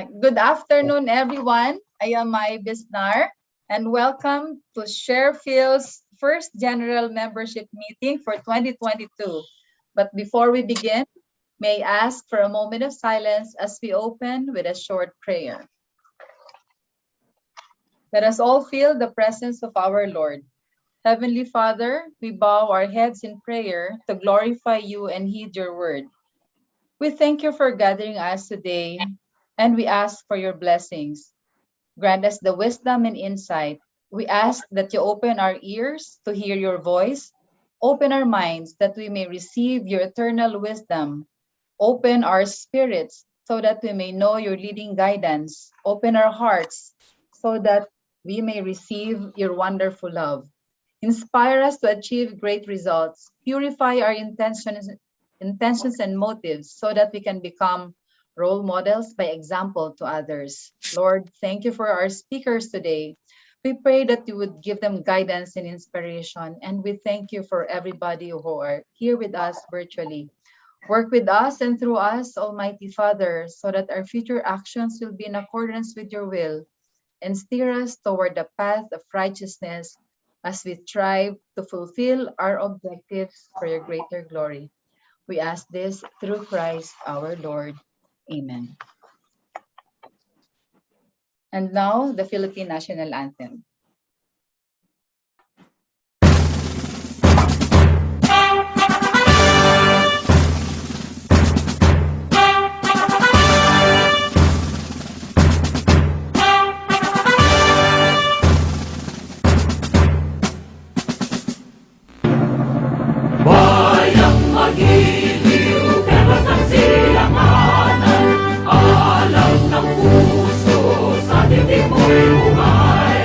Good afternoon, everyone. I am Mai Bisnar, and welcome to Sharefield's first general membership meeting for 2022. But before we begin, may I ask for a moment of silence as we open with a short prayer. Let us all feel the presence of our Lord. Heavenly Father, we bow our heads in prayer to glorify you and heed your word. We thank you for gathering us today, and we ask for your blessings. Grant us the wisdom and insight. We ask that you open our ears to hear your voice, open our minds that we may receive your eternal wisdom, open our spirits so that we may know your leading guidance, open our hearts so that we may receive your wonderful love. Inspire us to achieve great results. Purify our intentions and motives so that we can become role models by example to others. Lord, thank you for our speakers today. We pray that you would give them guidance and inspiration. And we thank you for everybody who are here with us virtually. Work with us and through us, Almighty Father, so that our future actions will be in accordance with your will and steer us toward the path of righteousness as we strive to fulfill our objectives for your greater glory. We ask this through Christ our Lord. Amen. And now, the Philippine National Anthem. Bayang magiliw, pelos ng silanganan, alam ng puso sa dibdib mo'y buhay.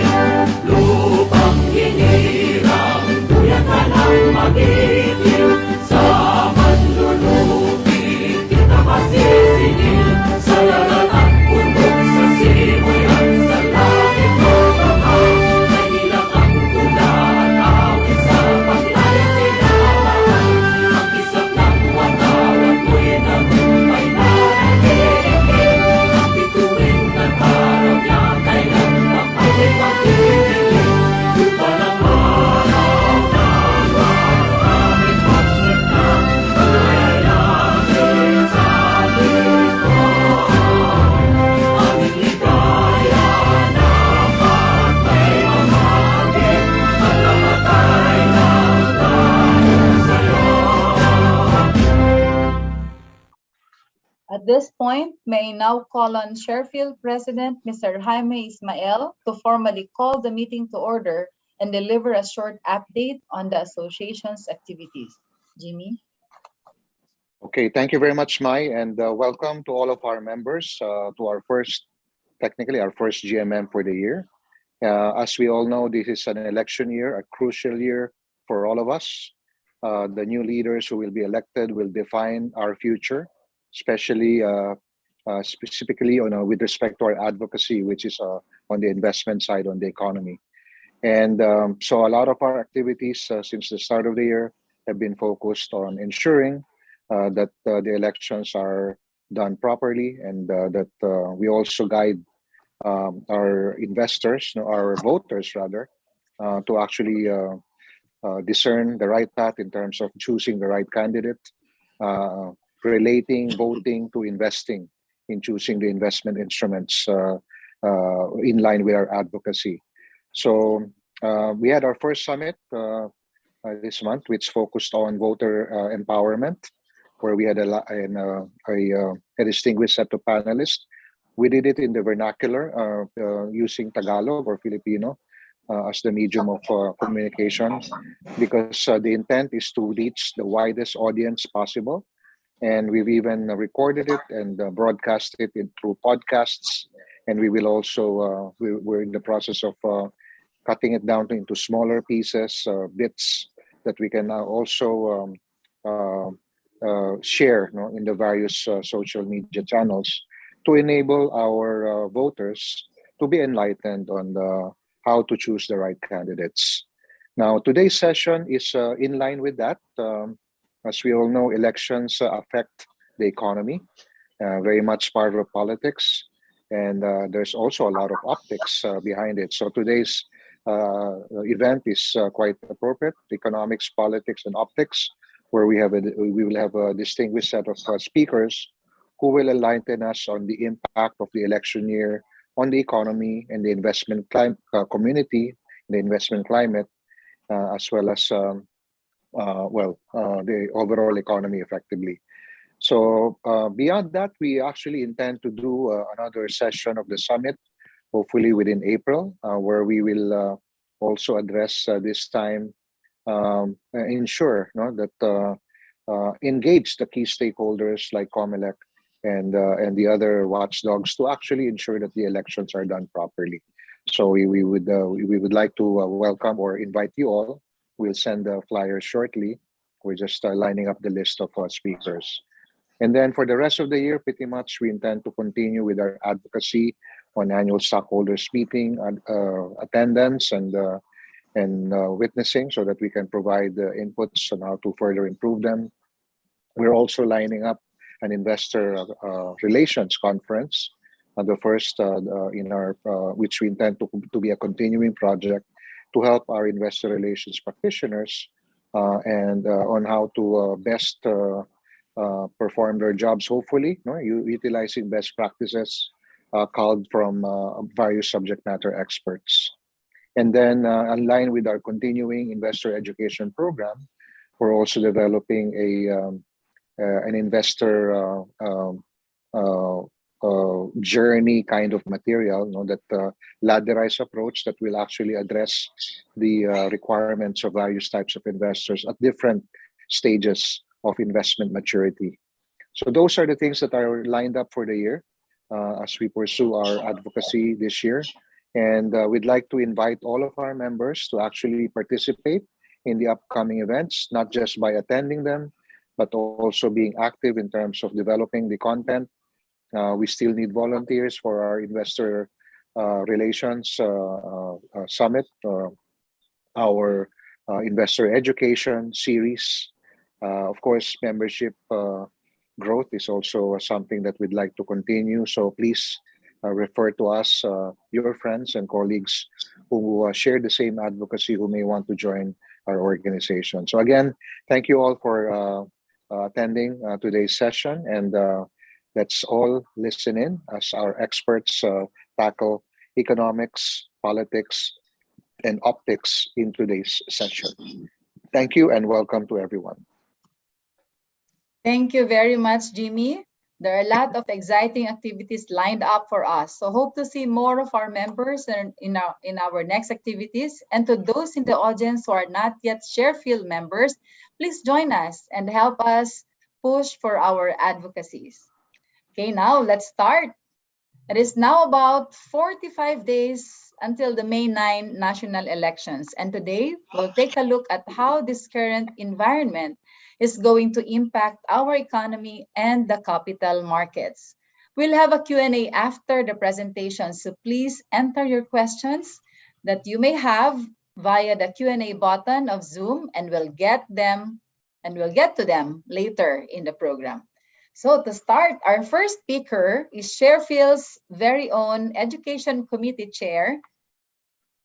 Lupang hinirang, buyan ka ng magiliw, sa manlulupin kita masisingil, sa lalat at bundok, sa simoy at sa langit mo baka, ay bilang ang tula at awit sa paglayang tinamahal. Ang kisap ng watawat mo'y nagumpay na nagtitigil, ang bituin at araw niya ay nagpapalay pagtitigil. Lupa ng araw na maraming pagsik na, ay langit sa likod. Aming ligaya dapat may mamagin, at namatay ng dahil sa'yo. At this point, may I now call on Sharefield President Mr. Jaime Ismael to formally call the meeting to order and deliver a short update on the association's activities. Jimmy? Okay, thank you very much, Mai, and welcome to all of our members to our technically our first GMM for the year. As we all know, this is an election year, a crucial year for all of us. The new leaders who will be elected will define our future, especially specifically with respect to our advocacy, which is on the investment side, on the economy. And so a lot of our activities since the start of the year have been focused on ensuring that the elections are done properly, and that we also guide our investors, our voters rather, to actually discern the right path in terms of choosing the right candidate, relating voting to investing in choosing the investment instruments in line with our advocacy. So we had our first summit this month, which focused on voter empowerment, where we had a distinguished set of panelists. We did it in the vernacular using Tagalog or Filipino as the medium of communication, because the intent is to reach the widest audience possible. And we've even recorded it and broadcast it through podcasts. And we will also, we're in the process of cutting it down into smaller pieces, bits that we can now also share in the various social media channels to enable our voters to be enlightened on how to choose the right candidates. Now, today's session is in line with that. As we all know, elections affect the economy, very much part of politics. and there's also a lot of optics behind it. So today's event is quite appropriate: economics, politics, and optics, where we will have a distinguished set of speakers who will enlighten us on the impact of the election year on the economy and the community, the investment climate, as well as the overall economy effectively. So beyond that, we actually intend to do another session of the summit, hopefully within April, where we will also address this time, ensure that engage the key stakeholders like COMELEC and the other watchdogs to actually ensure that the elections are done properly. So we would like to welcome or invite you all. We'll send the flyers shortly. We're just lining up the list of speakers. And then for the rest of the year, pretty much we intend to continue with our advocacy on annual stockholders meeting, attendance, and witnessing, so that we can provide inputs on how to further improve them. We're also lining up an investor relations conference, the first in our which we intend to be a continuing project to help our investor relations practitioners and on how to best perform their jobs, hopefully, utilizing best practices culled from various subject matter experts. And then, in line with our continuing investor education program, we're also developing an investor journey kind of material, that ladderized approach that will actually address the requirements of various types of investors at different stages of investment maturity. So those are the things that are lined up for the year as we pursue our advocacy this year. And we'd like to invite all of our members to actually participate in the upcoming events, not just by attending them, but also being active in terms of developing the content. We still need volunteers for our investor relations summit, our investor education series. Of course, membership growth is also something that we'd like to continue. So please refer to us, your friends and colleagues who share the same advocacy, who may want to join our organization. So again, thank you all for attending today's session, and let's all listen in as our experts tackle economics, politics, and optics in today's session. Thank you and welcome to everyone. Thank you very much, Jimmy. There are a lot of exciting activities lined up for us. So hope to see more of our members in our next activities. And to those in the audience who are not yet Sharefield members, please join us and help us push for our advocacies. Okay, now let's start. It is now about 45 days until the May 9 national elections. And today we'll take a look at how this current environment is going to impact our economy and the capital markets. We'll have a Q&A after the presentation, so please enter your questions that you may have via the Q&A button of Zoom, and we'll get to them later in the program. So to start, our first speaker is Sharefield's very own Education Committee Chair,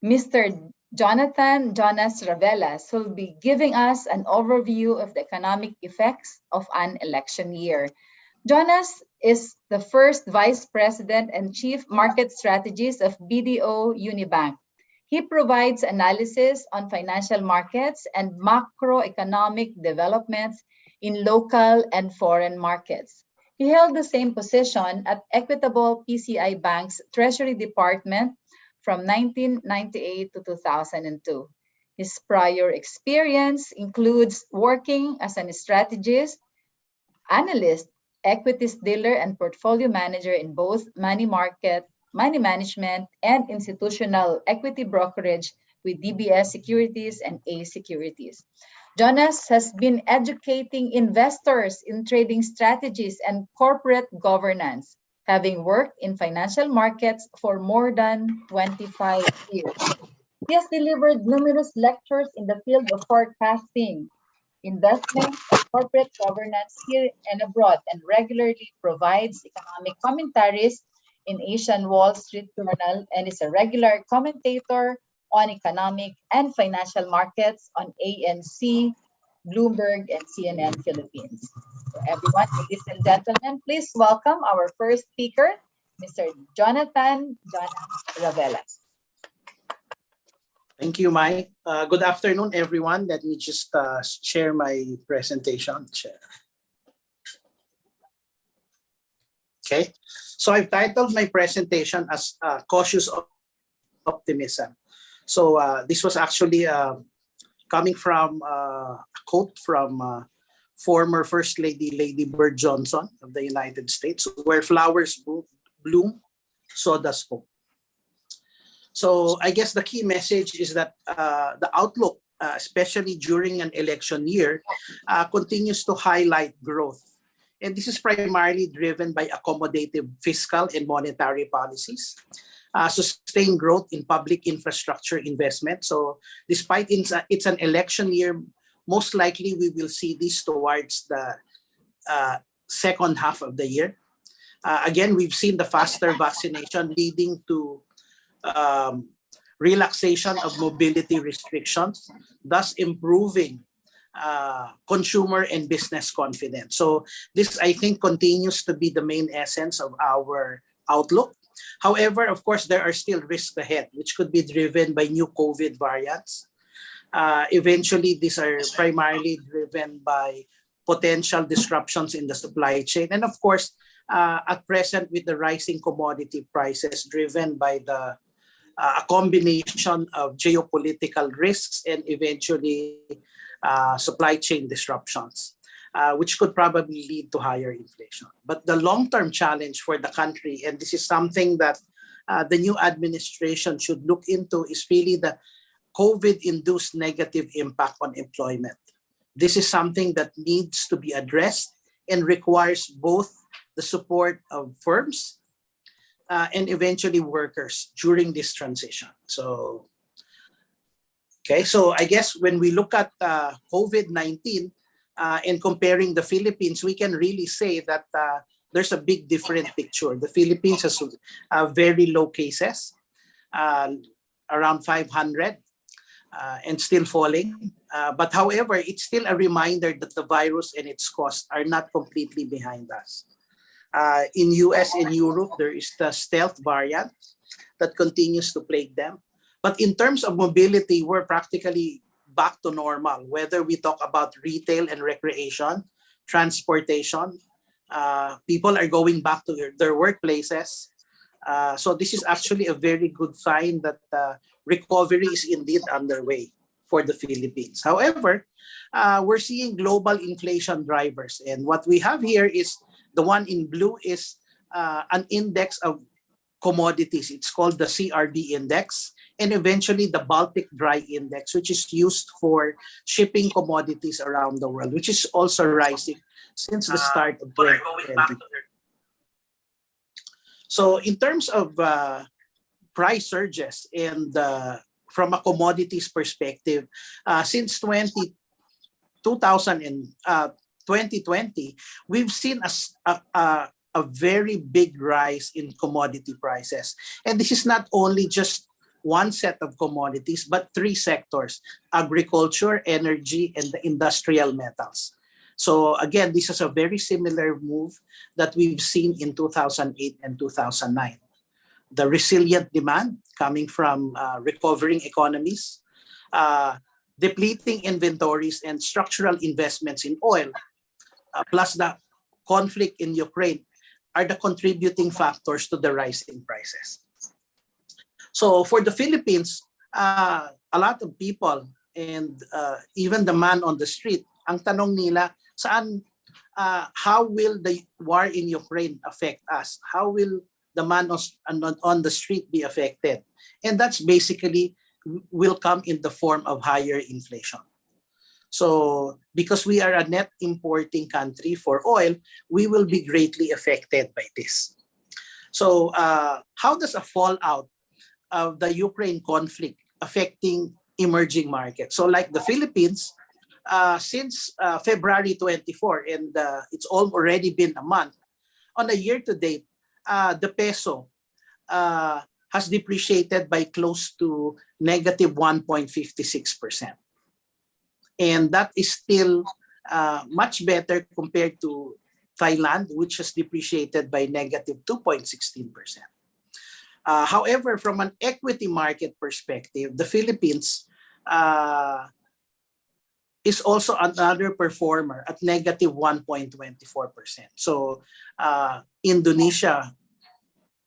Mr. Jonathan Jonas Ravelas, who will be giving us an overview of the economic effects of an election year. Jonas is the first Vice President and Chief Market Strategist of BDO Unibank. He provides analysis on financial markets and macroeconomic developments in local and foreign markets. He held the same position at Equitable PCI Bank's Treasury Department from 1998 to 2002. His prior experience includes working as a strategist, analyst, equities dealer, and portfolio manager in both money management, and institutional equity brokerage with DBS Securities and A Securities. Jonas has been educating investors in trading strategies and corporate governance, having worked in financial markets for more than 25 years. He has delivered numerous lectures in the field of forecasting, investment, and corporate governance here and abroad, and regularly provides economic commentaries in Asian Wall Street Journal and is a regular commentator on economic and financial markets on ANC, Bloomberg, and CNN Philippines. So everyone, ladies and gentlemen, please welcome our first speaker, Mr. Jonathan Ravelas. Thank you, Mai. Good afternoon, everyone. Let me just share my presentation. Okay, so I've titled my presentation as Cautious Optimism. So this was actually coming from a quote from former First Lady, Lady Bird Johnson of the United States, where flowers bloom, so does hope. So I guess the key message is that the outlook, especially during an election year, continues to highlight growth. And this is primarily driven by accommodative fiscal and monetary policies, sustained growth in public infrastructure investment. So despite it's an election year, most likely we will see this towards the second half of the year. Again, we've seen the faster vaccination leading to relaxation of mobility restrictions, thus improving consumer and business confidence. So this, I think, continues to be the main essence of our outlook. However, of course, there are still risks ahead, which could be driven by new COVID variants. Eventually, these are primarily driven by potential disruptions in the supply chain. And of course, at present, with the rising commodity prices driven by a combination of geopolitical risks and eventually supply chain disruptions, which could probably lead to higher inflation. But the long-term challenge for the country, and this is something that the new administration should look into, is really the COVID-induced negative impact on employment. This is something that needs to be addressed and requires both the support of firms and eventually workers during this transition. So, okay, so I guess when we look at COVID-19 and comparing the Philippines, we can really say that there's a big different picture. The Philippines has very low cases, around 500, and still falling. But however, it's still a reminder that the virus and its costs are not completely behind us. In US and Europe, there is the stealth variant that continues to plague them. But in terms of mobility, we're practically back to normal, whether we talk about retail and recreation, transportation, people are going back to their workplaces. So this is actually a very good sign that recovery is indeed underway for the Philippines. However, we're seeing global inflation drivers. And what we have here is the one in blue is an index of commodities. It's called the CRD index, and eventually the Baltic Dry Index, which is used for shipping commodities around the world, which is also rising since the start of 2020. So in terms of price surges and from a commodities perspective, since 2020, we've seen a very big rise in commodity prices. And this is not only just one set of commodities, but three sectors: agriculture, energy, and the industrial metals. So again, this is a very similar move that we've seen in 2008 and 2009. The resilient demand coming from recovering economies, depleting inventories, and structural investments in oil, plus the conflict in Ukraine, are the contributing factors to the rise in prices. So for the Philippines, a lot of people and even the man on the street, ang tanong nila, how will the war in Ukraine affect us? How will the man on the street be affected? And that's basically will come in the form of higher inflation. So because we are a net importing country for oil, we will be greatly affected by this. So how does a fallout of the Ukraine conflict affecting emerging markets? So like the Philippines, since February 24, and it's already been a month, on a year-to-date, the peso has depreciated by close to negative 1.56%. And that is still much better compared to Thailand, which has depreciated by negative 2.16%. However, from an equity market perspective, the Philippines is also another performer at negative 1.24%. So Indonesia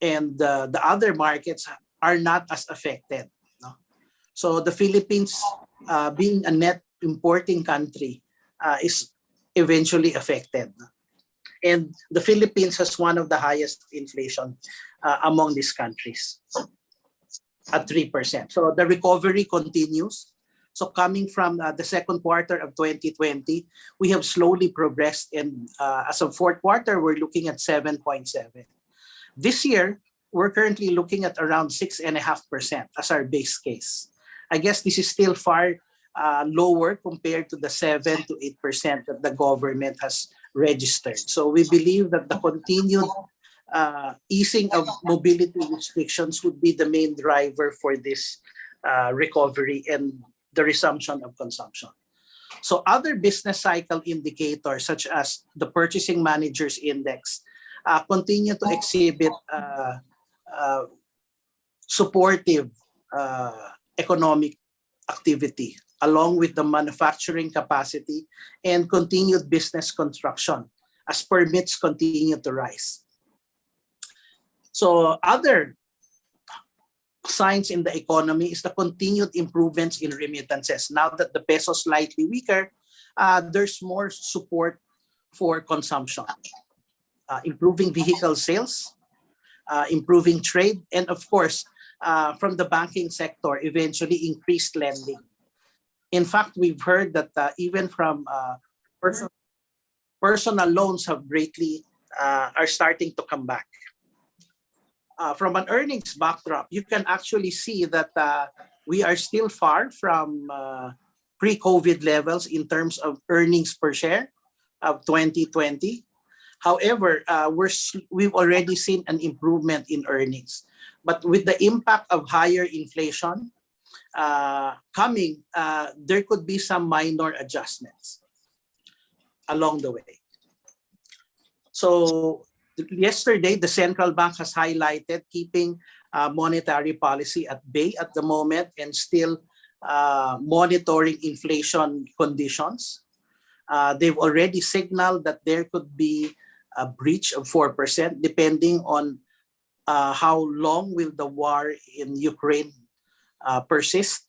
and the other markets are not as affected. No? So the Philippines, being a net importing country, is eventually affected. And the Philippines has one of the highest inflation among these countries at 3%. So the recovery continues. So coming from the second quarter of 2020, we have slowly progressed. And as of fourth quarter, we're looking at 7.7. This year, we're currently looking at around 6.5% as our base case. I guess this is still far lower compared to the 7 to 8% that the government has registered. So we believe that the continued easing of mobility restrictions would be the main driver for this recovery and the resumption of consumption. So other business cycle indicators such as the Purchasing Managers Index continue to exhibit supportive economic activity along with the manufacturing capacity and continued business construction as permits continue to rise. So other signs in the economy is the continued improvements in remittances. Now that the peso is slightly weaker, there's more support for consumption, improving vehicle sales, improving trade, and of course, from the banking sector, eventually increased lending. In fact, we've heard that even from personal loans have greatly are starting to come back. From an earnings backdrop, you can actually see that we are still far from pre-COVID levels in terms of earnings per share of 2020. However, we've already seen an improvement in earnings. But with the impact of higher inflation coming, there could be some minor adjustments along the way. So yesterday, the central bank has highlighted keeping monetary policy at bay at the moment and still monitoring inflation conditions. They've already signaled that there could be a breach of 4% depending on how long will the war in Ukraine persist.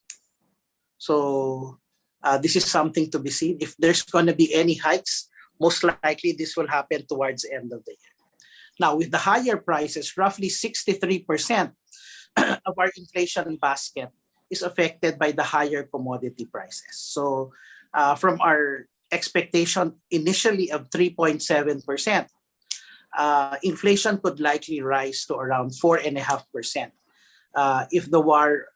So this is something to be seen. If there's going to be any hikes, most likely this will happen towards the end of the year. Now, with the higher prices, roughly 63% of our inflation basket is affected by the higher commodity prices. So from our expectation initially of 3.7%, inflation could likely rise to around 4.5% if the war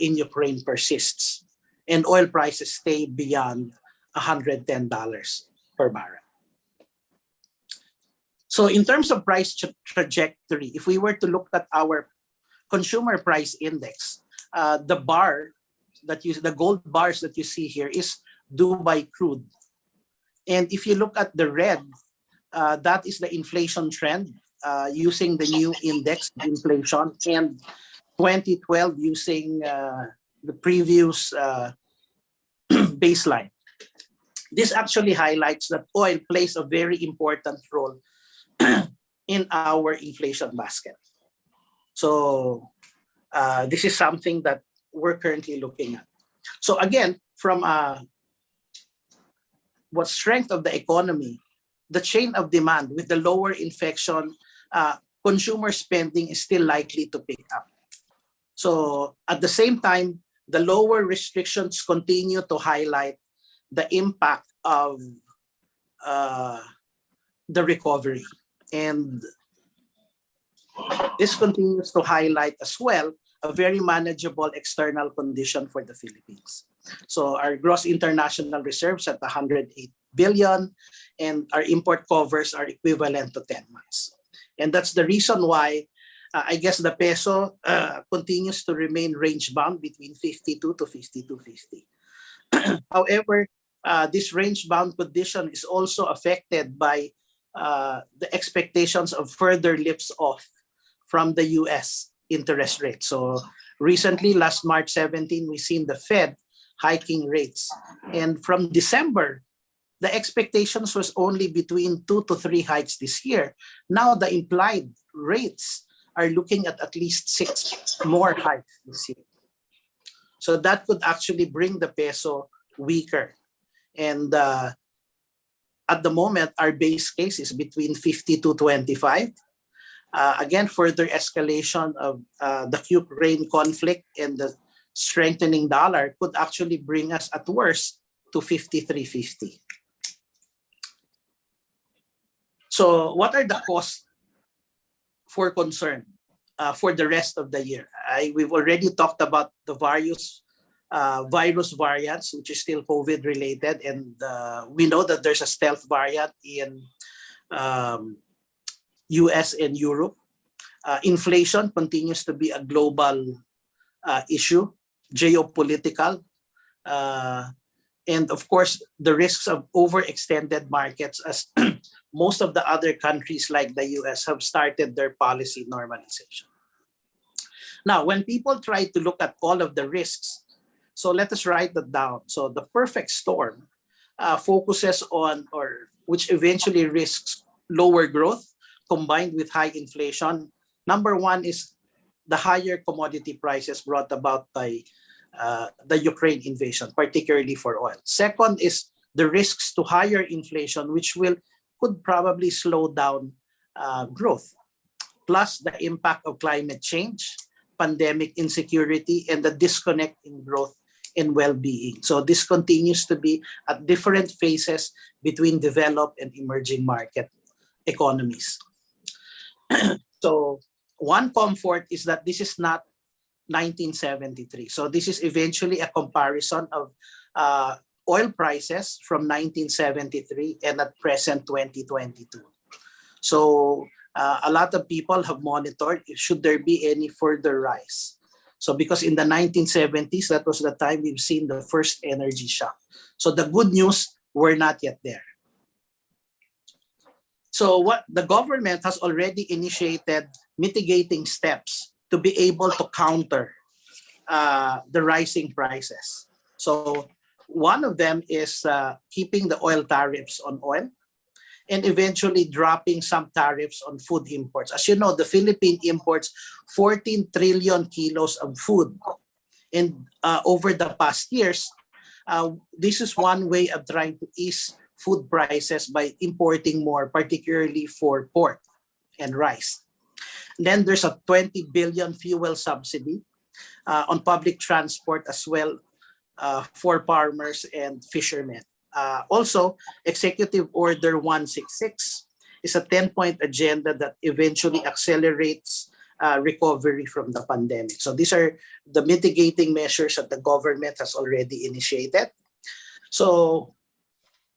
in Ukraine persists and oil prices stay beyond $110 per barrel. So in terms of price trajectory, if we were to look at our consumer price index, the gold bars that you see here is Dubai crude. And if you look at the red, that is the inflation trend using the new index inflation, and 2012 using the previous baseline. This actually highlights that oil plays a very important role in our inflation basket. So this is something that we're currently looking at. So again, from what strength of the economy, the chain of demand with the lower infection, consumer spending is still likely to pick up. So at the same time, the lower restrictions continue to highlight the impact of the recovery. And this continues to highlight as well a very manageable external condition for the Philippines. So our gross international reserves at 108 billion and our import covers are equivalent to 10 months. And that's the reason why I guess the peso continues to remain range bound between 52 to 52.50. However, this range bound condition is also affected by the expectations of further lifts off from the US interest rate. So recently, last March 17, we seen the Fed hiking rates. And from December, the expectations was only between 2 to 3 hikes this year. Now the implied rates are looking at least 6 more hikes this year. So that could actually bring the peso weaker. And at the moment, our base case is between 50 to 25. Again, further escalation of the Ukraine conflict and the strengthening dollar could actually bring us at worst to 53.50. So what are the costs for concern for the rest of the year? We've already talked about the various virus variants, which is still COVID related. And we know that there's a stealth variant in US and Europe. Inflation continues to be a global issue, geopolitical. And of course, the risks of overextended markets as most of the other countries like the US have started their policy normalization. Now, when people try to look at all of the risks, so let us write that down. So the perfect storm focuses on, or which eventually risks lower growth combined with high inflation. Number one is the higher commodity prices brought about by the Ukraine invasion, particularly for oil. Second is the risks to higher inflation, which could probably slow down growth, plus the impact of climate change, pandemic insecurity, and the disconnect in growth and well-being. So this continues to be at different phases between developed and emerging market economies. So one comfort is that this is not 1973. So this is eventually a comparison of oil prices from 1973 and at present 2022. So a lot of people have monitored should there be any further rise. So because in the 1970s, that was the time we've seen the first energy shock. So the good news, we're not yet there. So what the government has already initiated mitigating steps to be able to counter the rising prices. So one of them is keeping the oil tariffs on oil and eventually dropping some tariffs on food imports. As you know, the Philippines imports 14 trillion kilos of food. And over the past years, this is one way of trying to ease food prices by importing more, particularly for pork and rice. Then there's a 20 billion fuel subsidy on public transport as well for farmers and fishermen. Also, Executive Order 166 is a 10-point agenda that eventually accelerates recovery from the pandemic. So these are the mitigating measures that the government has already initiated. So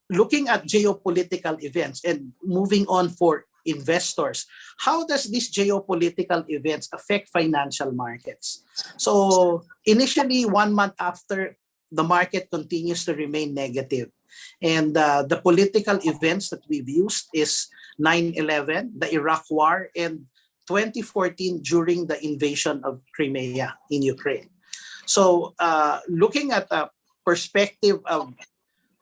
looking at geopolitical events and moving on for investors, how does these geopolitical events affect financial markets? So initially, 1 month after, the market continues to remain negative. And the political events that we've used is 9/11, the Iraq War, and 2014 during the invasion of Crimea in Ukraine. So looking at a perspective of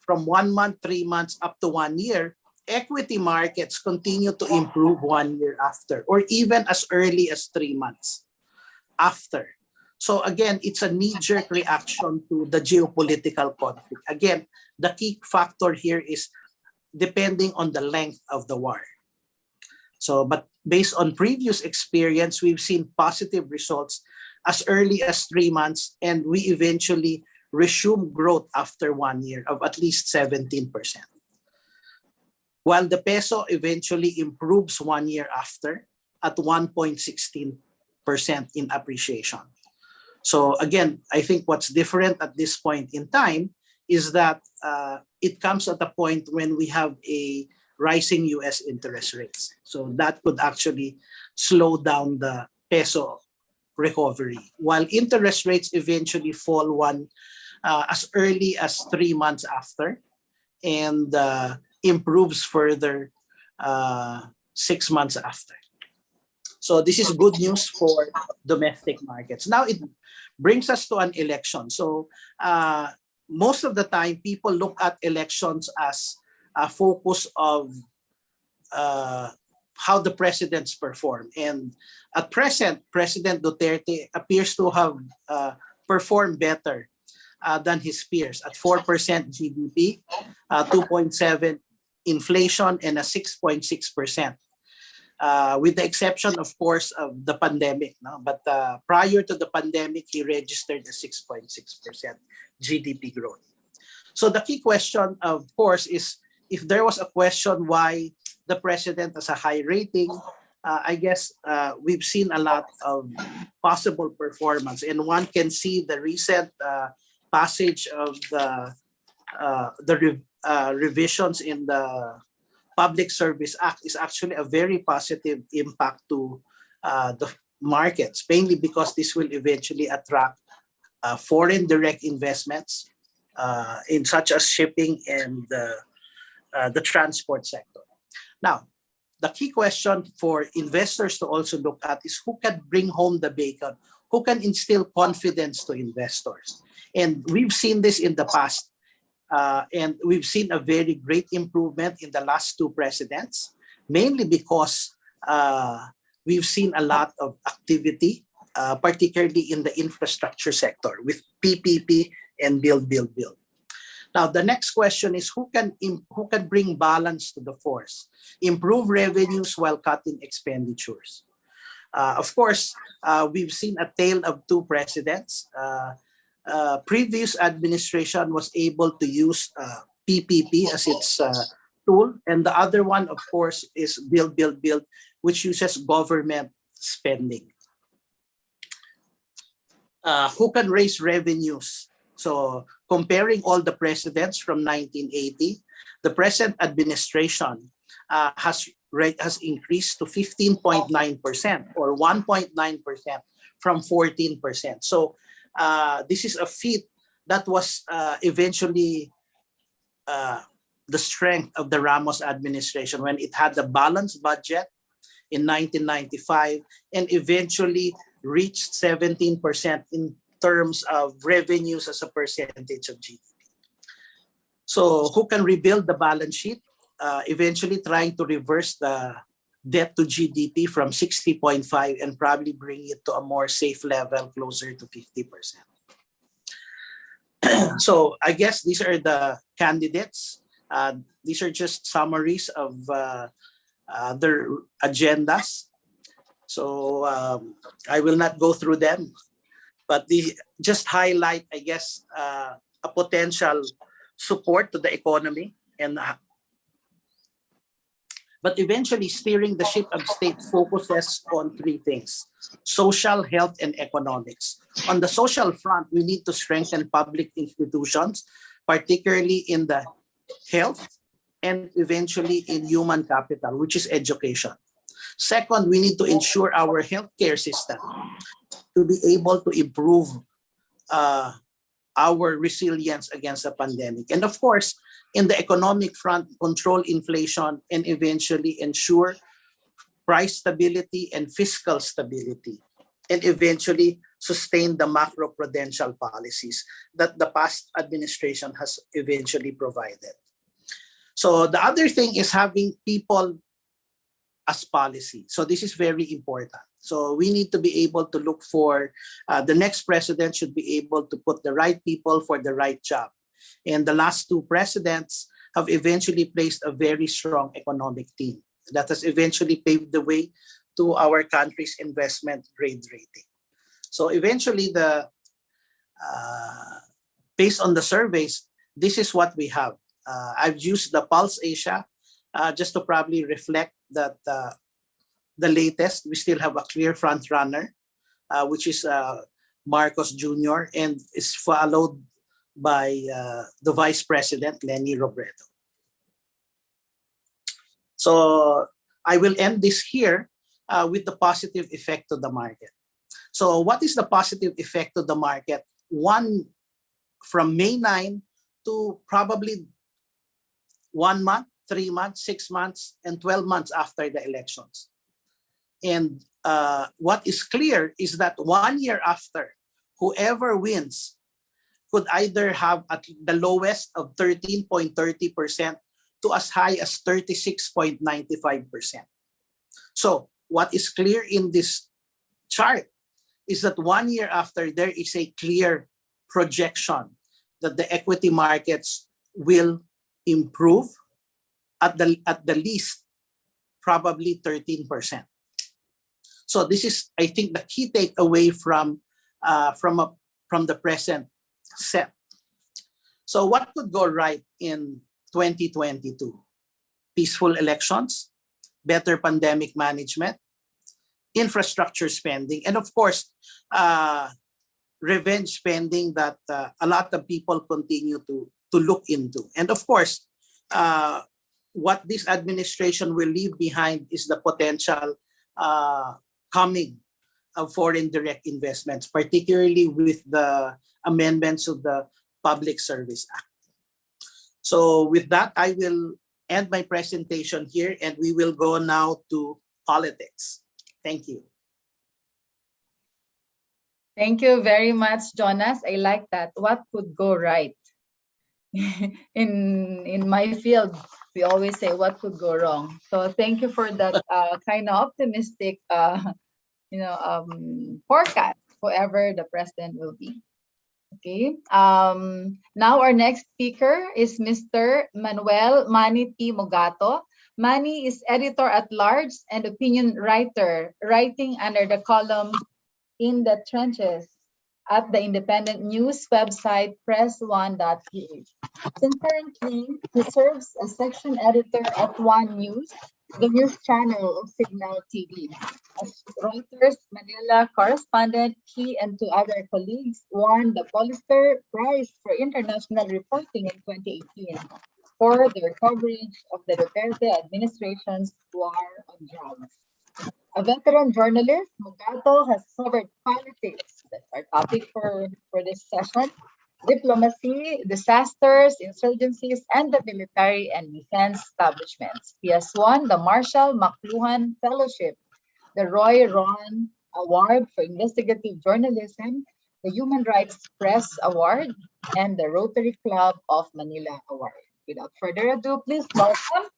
from 1 month, 3 months up to 1 year, equity markets continue to improve 1 year after, or even as early as 3 months after. So again, it's a knee-jerk reaction to the geopolitical conflict. Again, the key factor here is depending on the length of the war. So, but based on previous experience, we've seen positive results as early as 3 months, and we eventually resume growth after 1 year of at least 17%. While the peso eventually improves 1 year after at 1.16% in appreciation. So again, I think what's different at this point in time is that it comes at a point when we have a rising US interest rates. So that could actually slow down the peso recovery, while interest rates eventually fall as early as 3 months after, and improves further 6 months after. So this is good news for domestic markets. Now it brings us to an election. So most of the time, people look at elections as a focus of how the presidents perform. And at present, President Duterte appears to have performed better than his peers at 4% GDP, 2.7 inflation, and a 6.6%. With the exception, of course, of the pandemic. No? But prior to the pandemic, he registered a 6.6% GDP growth. So the key question, of course, is if there was a question why the president has a high rating, I guess we've seen a lot of possible performance. And one can see the recent passage of the revisions in the Public Service Act is actually a very positive impact to the markets, mainly because this will eventually attract foreign direct investments in such as shipping and the transport sector. Now, the key question for investors to also look at is who can bring home the bacon, who can instill confidence to investors. And we've seen this in the past. And we've seen a very great improvement in the last two presidents, mainly because we've seen a lot of activity, particularly in the infrastructure sector with PPP and build. Now, the next question is who can bring balance to the force, improve revenues while cutting expenditures. Of course, we've seen a tale of two presidents. Previous administration was able to use PPP as its tool, and the other one, of course, is build, which uses government spending. Who can raise revenues? So comparing all the presidents from 1980, the present administration has increased to 15.9% or 1.9% from 14%. So this is a feat that was eventually the strength of the Ramos administration when it had a balanced budget in 1995 and eventually reached 17% in terms of revenues as a percentage of GDP. So who can rebuild the balance sheet? Eventually trying to reverse the debt to GDP from 60.5 and probably bring it to a more safe level closer to 50%. So I guess these are the candidates. These are just summaries of their agendas. So I will not go through them, but just highlight, I guess, a potential support to the economy and but eventually steering the ship of state focuses on three things: social, health, and economics. On the social front, we need to strengthen public institutions, particularly in the health and eventually in human capital, which is education. Second, we need to ensure our healthcare system to be able to improve our resilience against the pandemic. And of course, in the economic front, control inflation and eventually ensure price stability and fiscal stability, and eventually sustain the macroprudential policies that the past administration has eventually provided. So the other thing is having people as policy. So this is very important. So we need to be able to look for the next president should be able to put the right people for the right job. And the last two presidents have eventually placed a very strong economic team that has eventually paved the way to our country's investment grade rating. So eventually, based on the surveys, this is what we have. I've used the Pulse Asia just to probably reflect that the latest, we still have a clear front runner, which is Marcos Jr. and is followed by the Vice President, Leni Robredo. So I will end this here. with the positive effect to the market. So what is the positive effect to the market? One, from May 9 to probably 1 month, 3 months, 6 months, and 12 months after the elections. And what is clear is that 1 year after, whoever wins could either have at the lowest of 13.30% to as high as 36.95%. So what is clear in this chart is that 1 year after, there is a clear projection that the equity markets will improve at the least probably 13%. So this is, I think, the key takeaway from the present set. So what could go right in 2022? Peaceful elections, better pandemic management, infrastructure spending, and of course, revenge spending that a lot of people continue to look into. And of course, what this administration will leave behind is the potential coming of foreign direct investments, particularly with the amendments of the Public Service Act. So with that, I will end my presentation here, and we will go now to politics. Thank you. Thank you very much, Jonas. I like that. What could go right? In my field, we always say what could go wrong. So thank you for that kind of optimistic forecast, whoever the president will be. Okay. Now our next speaker is Mr. Manuel Manny P. Mogato. Manny is editor at large and opinion writer, writing under the column In the Trenches at the independent news website press1.ph. Concurrently, he serves as section editor at One News, the news channel of Signal TV. As Reuters Manila correspondent, he and two other colleagues won the Pulitzer Prize for International Reporting in 2018 for their coverage of the Duterte administration's war on drugs. A veteran journalist, Mogato has covered politics, that's our topic for this session, diplomacy, disasters, insurgencies, and the military and defense establishments. He has won the Marshall McLuhan Fellowship, the Roy Ron Award for Investigative Journalism, the Human Rights Press Award, and the Rotary Club of Manila Award. Without further ado, please welcome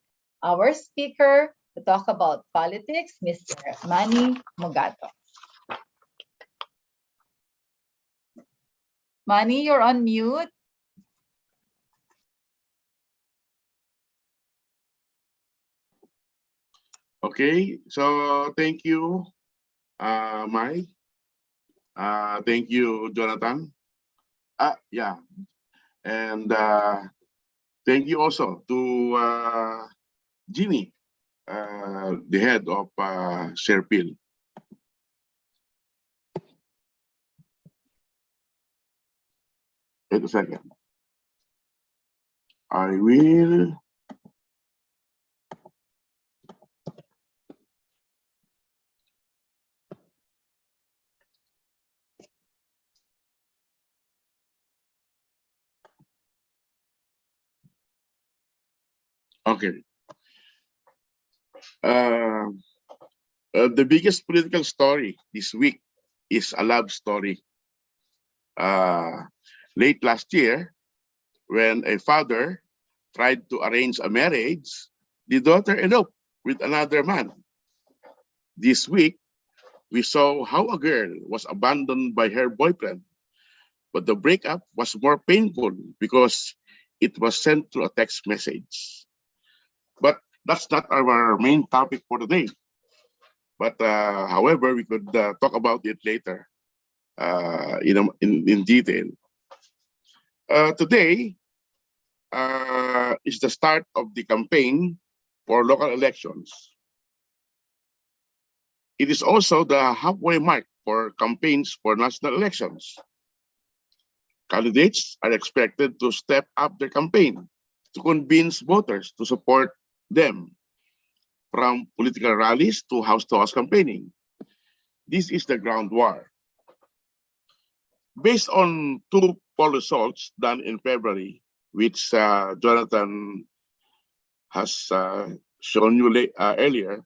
our speaker to talk about politics, Mr. Manny Mogato. Manny, you're on mute. Okay, so thank you, Mai. Thank you, Jonathan. Yeah, and thank you also to Ginny, the head of Serpil. Wait a second. I will. Okay. The biggest political story this week is a love story. Late last year, when a father tried to arrange a marriage, the daughter eloped with another man. This week, we saw how a girl was abandoned by her boyfriend, but the breakup was more painful because it was sent through a text message. But that's not our main topic for today. But however, we could talk about it later in detail. Today is the start of the campaign for local elections. It is also the halfway mark for campaigns for national elections. Candidates are expected to step up their campaign to convince voters to support them. from political rallies to house campaigning. This is the ground war. Based on two poll results done in February, which Jonathan has shown you earlier,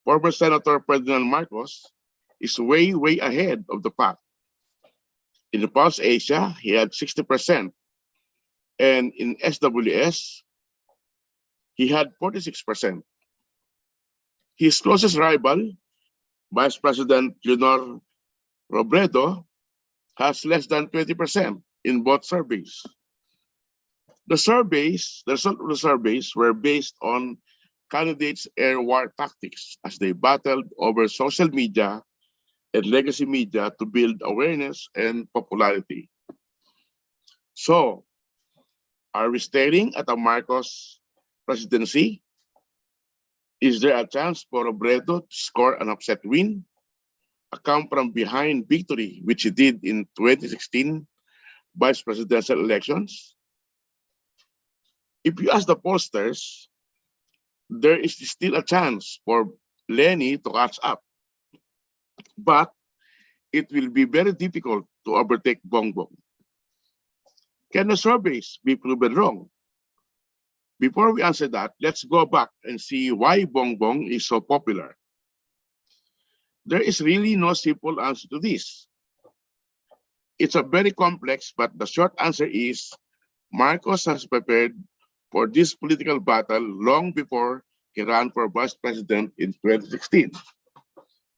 former Senator Ferdinand Marcos is way, way ahead of the pack. In the Pulse Asia, he had 60%, and in SWS, he had 46%. His closest rival, Vice President Leonor Robredo, has less than 20% in both surveys. The result of the surveys were based on candidates' air war tactics as they battled over social media and legacy media to build awareness and popularity. So, are we staring at a Marcos presidency? Is there a chance for Robredo to score an upset win? A come from behind victory, which he did in 2016 vice presidential elections? If you ask the pollsters, there is still a chance for Lenny to catch up. But it will be very difficult to overtake Bongbong. Can the surveys be proven wrong? Before we answer that, let's go back and see why Bongbong is so popular. There is really no simple answer to this. It's a very complex, but the short answer is Marcos has prepared for this political battle long before he ran for vice president in 2016.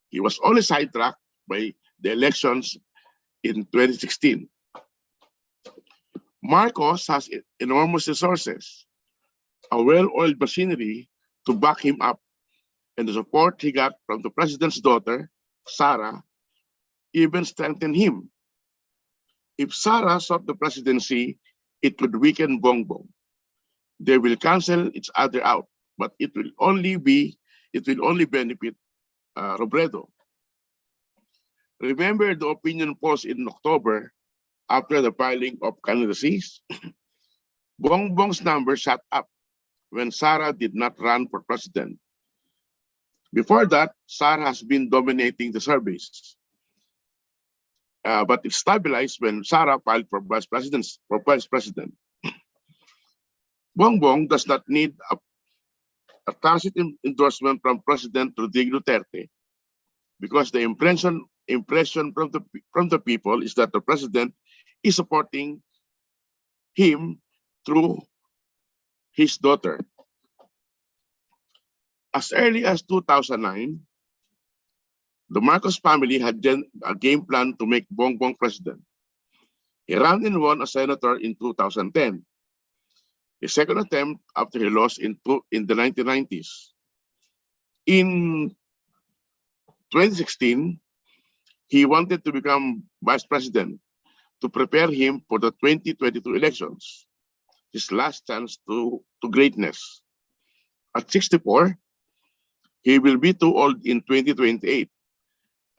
He was only sidetracked by the elections in 2016. Marcos has enormous resources, a well-oiled machinery to back him up, and the support he got from the president's daughter, Sara, even strengthened him. If Sara sought the presidency, it would weaken Bongbong. They will cancel each other out, but it will only benefit Robredo. Remember the opinion polls in October after the filing of candidacies? Bongbong's number shot up when Sara did not run for president. Before that, Sara has been dominating the surveys. But it stabilized when Sara filed for vice president. Bongbong does not need a tacit endorsement from President Rodrigo Duterte because the impression from the people is that the president is supporting him through his daughter. As early as 2009, the Marcos family had a game plan to make Bongbong president. He ran and won as senator in 2010. His second attempt after he lost in the 1990s. In 2016, he wanted to become vice president to prepare him for the 2022 elections, his last chance to greatness. At 64, he will be too old in 2028,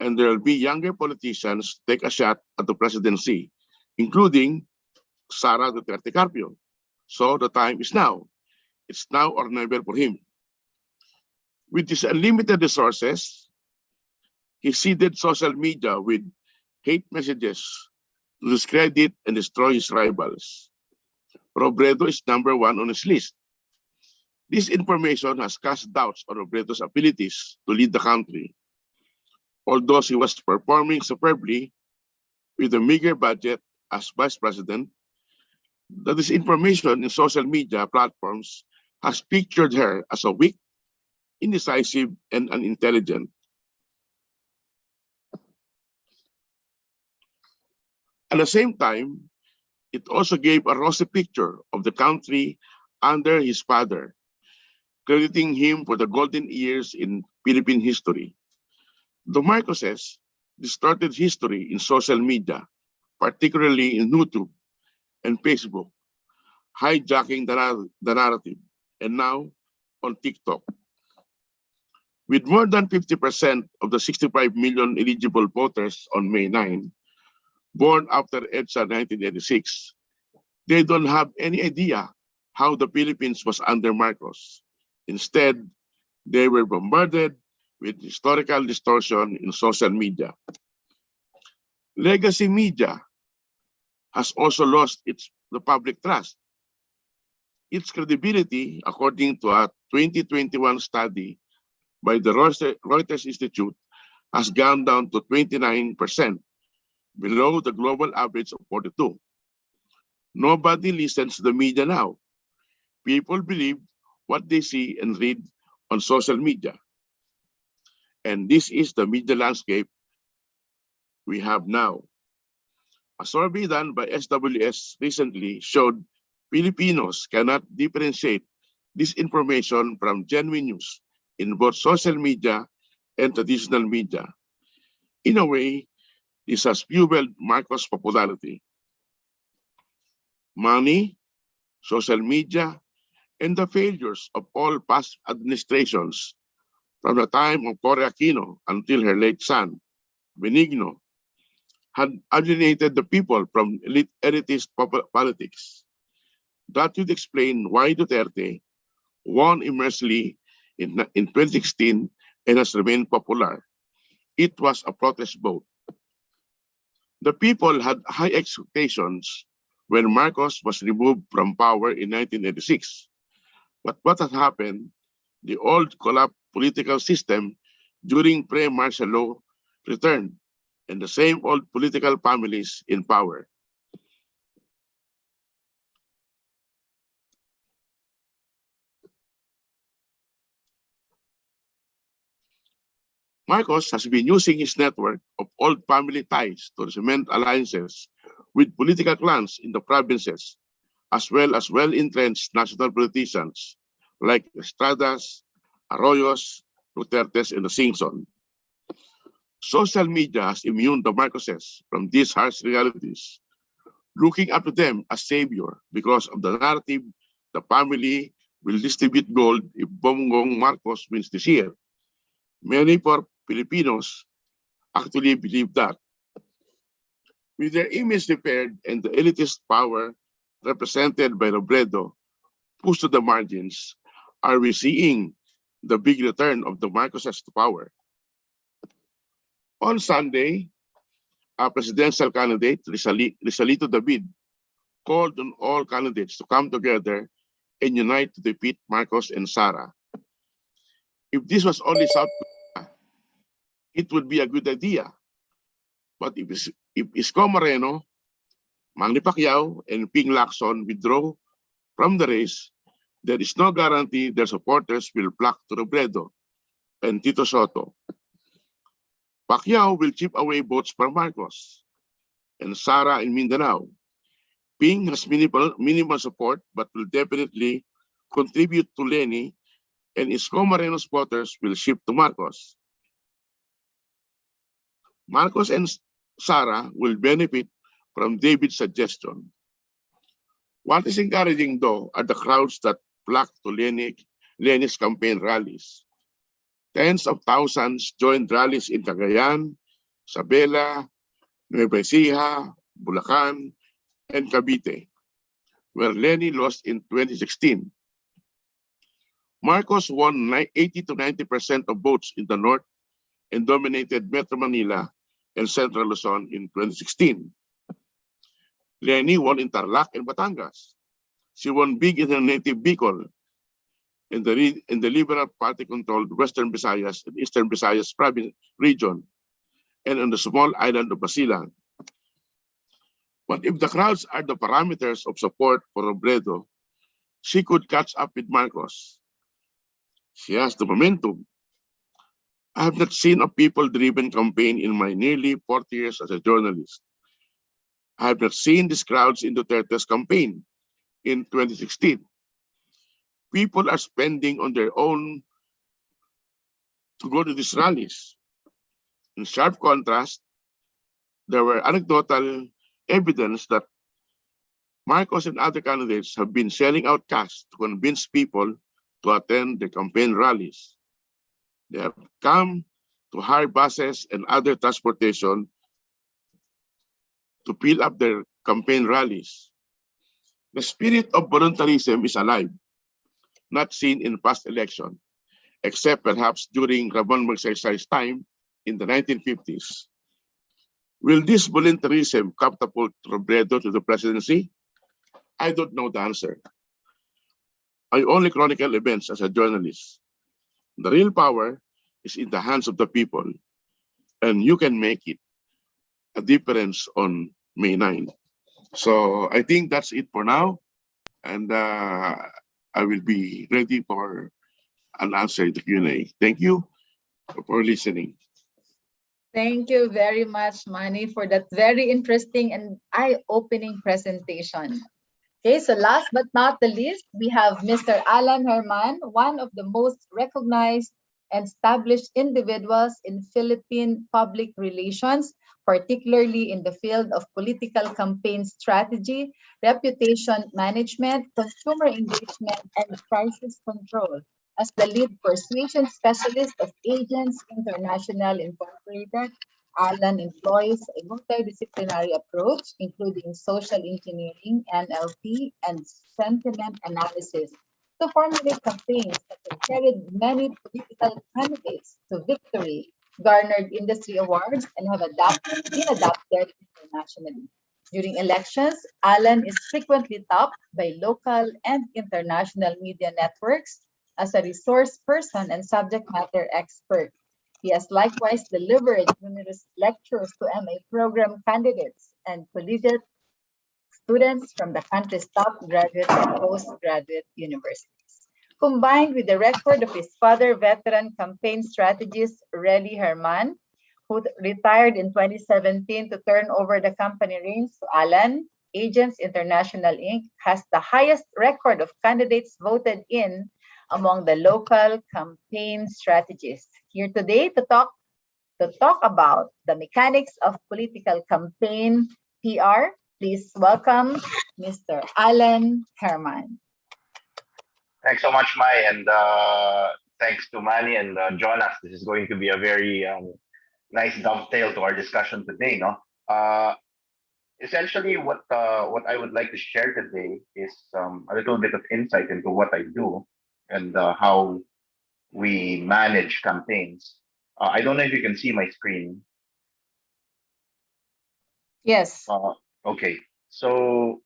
and there will be younger politicians take a shot at the presidency, including Sara Duterte Carpio. So the time is now. It's now or never for him. With his unlimited resources, he seeded social media with hate messages to discredit and destroy his rivals. Robredo is number one on his list. This information has cast doubts on Robredo's abilities to lead the country. Although he was performing superbly with a meager budget as vice president, the disinformation in social media platforms has pictured her as a weak, indecisive, and unintelligent. At the same time, it also gave a rosy picture of the country under his father, crediting him for the golden years in Philippine history. The Marcoses distorted history in social media, particularly in YouTube and Facebook, hijacking the narrative, and now on TikTok. With more than 50% of the 65 million eligible voters on May 9, born after EDSA 1986, they don't have any idea how the Philippines was under Marcos. Instead, They were bombarded with historical distortion in social media. Legacy media has also lost the public trust. Its credibility, according to a 2021 study by the Reuters Institute, has gone down to 29%, below the global average of 42%. Nobody listens to the media now. People believe what they see and read on social media. And this is the media landscape we have now. A survey done by SWS recently showed Filipinos cannot differentiate disinformation from genuine news in both social media and traditional media. In a way, this has fueled Marcos' popularity. Money, social media, and the failures of all past administrations from the time of Cory Aquino until her late son, Benigno, had alienated the people from elitist politics. That would explain why Duterte won immensely in 2016 and has remained popular. It was a protest vote. The people had high expectations when Marcos was removed from power in 1986. But what had happened, the old collapsed political system during pre-martial law returned, and the same old political families in power. Marcos has been using his network of old family ties to cement alliances with political clans in the provinces, as well as well-entrenched national politicians like Estradas, Arroyos, Dutertes, and the Singson. Social media has immune the Marcoses from these harsh realities, looking up to them as savior because of the narrative the family will distribute gold if Bongbong Marcos wins this year. Many poor Filipinos actually believe that. With their image repaired and the elitist power represented by Robredo pushed to the margins, are we seeing the big return of the Marcoses to power? On Sunday, a presidential candidate, Rizalito David, called on all candidates to come together and unite to defeat Marcos and Sara. If this was only South Korea, it would be a good idea. But if Isko Moreno, Manny Pacquiao, and Ping Lacson withdraw from the race, there is no guarantee their supporters will flock to Robredo and Tito Soto. Pacquiao will chip away votes for Marcos and Sara in Mindanao. Ping has minimal support but will definitely contribute to Lenny, and Isko Moreno's voters will shift to Marcos. Marcos and Sara will benefit from David's suggestion. What is encouraging, though, are the crowds that flock to Lenny's campaign rallies. Tens of thousands joined rallies in Cagayan, Sabela, Nueva Ecija, Bulacan, and Cavite, where Lenny lost in 2016. Marcos won 80 to 90% of votes in the north and dominated Metro Manila and Central Luzon in 2016. Lenny won in Tarlac and Batangas. She won big in her native Bicol in the Liberal Party-controlled Western Visayas and Eastern Visayas region, and on the small island of Basilan. But if the crowds are the parameters of support for Robredo, she could catch up with Marcos. She has the momentum. I have not seen a people-driven campaign in my nearly 40 years as a journalist. I have not seen these crowds in Duterte's campaign in 2016. People are spending on their own to go to these rallies. In sharp contrast, there were anecdotal evidence that Marcos and other candidates have been selling out cash to convince people to attend the campaign rallies. They have come to hire buses and other transportation to fill up their campaign rallies. The spirit of voluntarism is alive, not seen in past election, except perhaps during Ramon Magsay's time in the 1950s. Will this voluntarism catapult Robredo to the presidency? I don't know the answer. I only chronicle events as a journalist. The real power is in the hands of the people, and you can make it a difference on May 9. So I think that's it for now, and I will be ready for an answer to the Q&A. Thank you for listening. Thank you very much, Manny, for that very interesting and eye-opening presentation. Okay, so last but not the least, we have Mr. Alan Herman, one of the most recognized and established individuals in Philippine public relations, particularly in the field of political campaign strategy, reputation management, consumer engagement, and crisis control. As the lead persuasion specialist of Agents International Incorporated, Alan employs a multidisciplinary approach, including social engineering, NLP, and sentiment analysis, to formulate campaigns that have carried many political candidates to victory, garnered industry awards, and have been adopted internationally. During elections, Alan is frequently topped by local and international media networks as a resource person and subject matter expert. He has likewise delivered numerous lectures to MA program candidates and collegiate students from the country's top graduate and postgraduate universities. Combined with the record of his father, veteran campaign strategist Relly Herman, who retired in 2017 to turn over the company reins to Alan, Agents International Inc. has the highest record of candidates voted in among the local campaign strategists. Here today to talk about the mechanics of political campaign PR, please welcome Mr. Alan Herman. Thanks so much, Mai, and thanks to Manny and Jonas. This is going to be a very nice dovetail to our discussion today. No, essentially, what I would like to share today is a little bit of insight into what I do and how we manage campaigns. I don't know if you can see my screen. Yes. Okay, so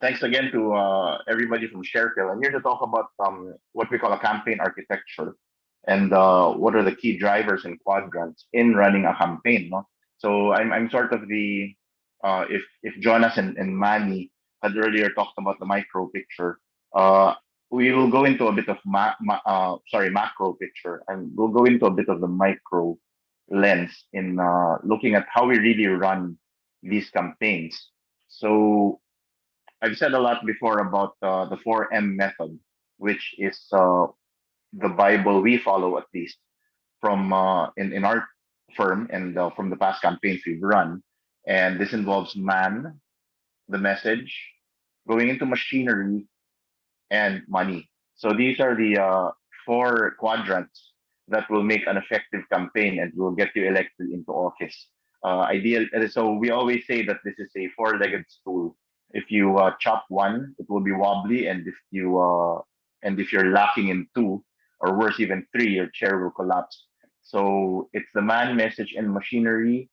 thanks again to everybody from Sharefield. I'm here to talk about what we call a campaign architecture and what are the key drivers and quadrants in running a campaign. No? So I'm sort of the if Jonas and Manny had earlier talked about the micro picture, we will go into a bit of macro picture, and we'll go into a bit of the micro lens in looking at how we really run these campaigns. So I've said a lot before about the 4M method, which is the Bible we follow, at least from in our firm and from the past campaigns we've run. And this involves man, the message, going into machinery, and money. So these are the four quadrants that will make an effective campaign and will get you elected into office. So we always say that this is a four-legged stool. If you chop one, it will be wobbly, and if you're lacking in two, or worse, even three, your chair will collapse. So it's the man, message, and machinery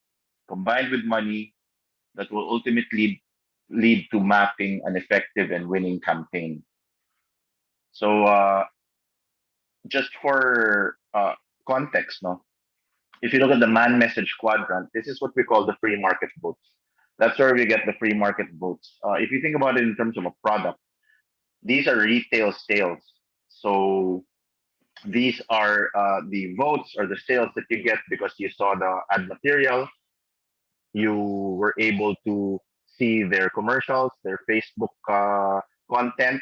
combined with money that will ultimately lead to mapping an effective and winning campaign. So just for context, no, if you look at the man message quadrant, this is what we call the free market votes. That's where we get the free market votes. If you think about it in terms of a product, these are retail sales. So these are the votes or the sales that you get because you saw the ad material, you were able to see their commercials, their Facebook content,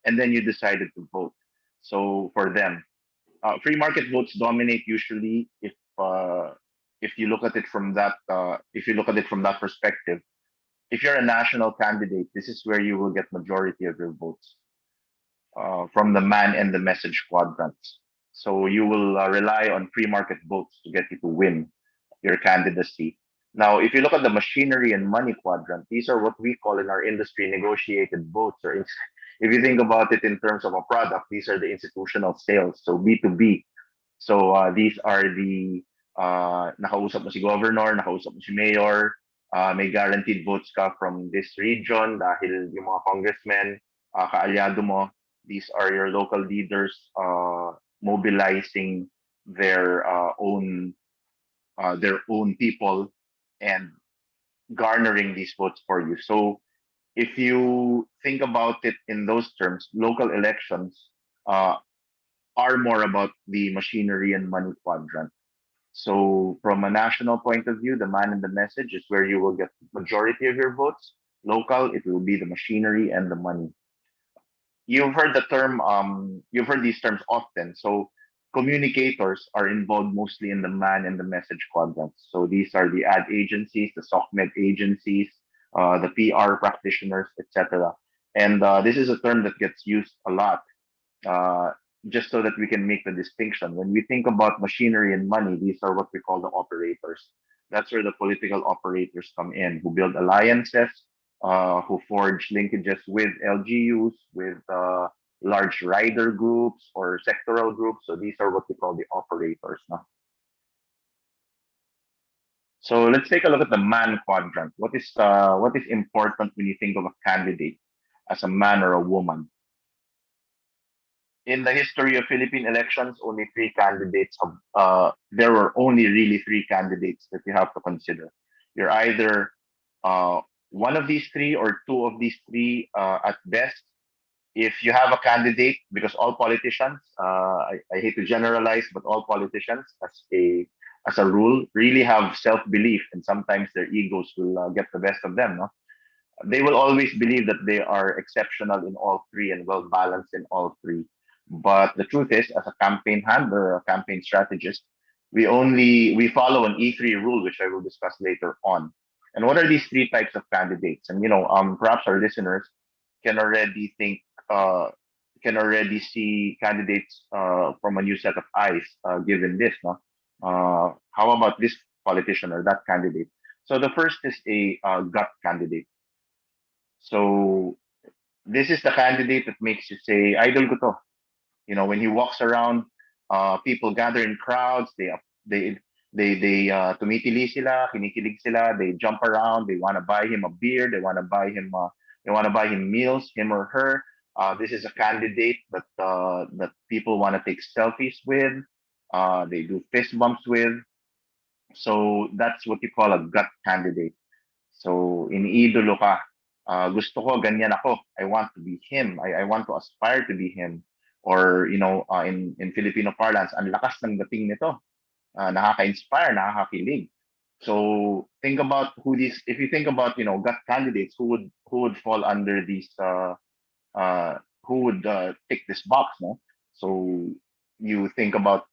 and then you decided to vote. So for them, free market votes dominate usually if you look at it from that perspective. If you're a national candidate, this is where you will get majority of your votes from the man and the message quadrants. So you will rely on free market votes to get you to win your candidacy. Now, if you look at the machinery and money quadrant, these are what we call in our industry negotiated votes or if you think about it in terms of a product, these are the institutional sales, so B2B. So these are the nakausap mo si governor, nakausap mo si mayor, may guaranteed votes ka from this region dahil yung mga congressmen, kaalyado mo. These are your local leaders mobilizing their own people and garnering these votes for you. So if you think about it in those terms, local elections uh, are more about the machinery and money quadrant. So from a national point of view, the man in the message is where you will get majority of your votes. Local, it will be the machinery and the money. You've heard these terms often. So communicators are involved mostly in the man and the message quadrants. So these are the ad agencies, the SOCMED agencies, the PR practitioners, etc. And this is a term that gets used a lot, uh, just so that we can make the distinction. When we think about machinery and money, these are what we call the operators. That's where the political operators come in, who build alliances, who forge linkages with LGUs, with large rider groups or sectoral groups. So these are what we call the operators. No? So let's take a look at the man quadrant. What is important when you think of a candidate as a man or a woman? In the history of Philippine elections, only three candidates have, there were only really three candidates that you have to consider. You're either one of these three or two of these three at best. If you have a candidate, because all politicians, I hate to generalize, but all politicians, as a rule, really have self belief, and sometimes their egos will get the best of them. No? They will always believe that they are exceptional in all three and well balanced in all three. But the truth is, as a campaign handler, a campaign strategist, we follow an E3 rule, which I will discuss later on. And what are these three types of candidates? And perhaps our listeners can already think, can already see candidates from a new set of eyes, given this. No, how about this politician or that candidate? So the first is a gut candidate. So this is the candidate that makes you say, "Idol ko to." When he walks around, people gather in crowds. They tumitili sila, kinikilig sila. They jump around. They want to buy him a beer. They want to buy him. They want to buy him meals, him or her. This is a candidate that people want to take selfies with. They do fist bumps with. So that's what you call a gut candidate. So iniidolo ka. Gusto ko ganyan ako. I want to be him. I want to aspire to be him. Or in Filipino parlance, ang lakas ng dating nito. Nakaka-inspire, nakakakilig. So think about if you think about gut candidates, who would fall under these who would tick this box, no? So you think about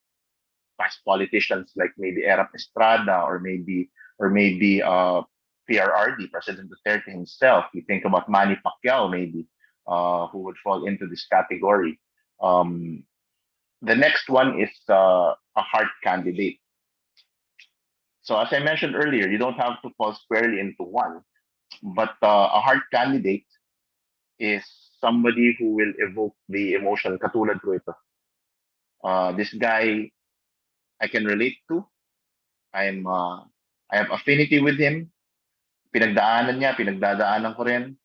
past politicians like maybe Erap Estrada or maybe PRRD, President Duterte himself. You think about Manny Pacquiao, maybe, who would fall into this category. The next one is a heart candidate. So as I mentioned earlier, you don't have to fall squarely into one, but a heart candidate is somebody who will evoke the emotion. Katulad ko ito. This guy I can relate to. I have affinity with him. Pinagdaanan niya, pinagdadaanan ko rin.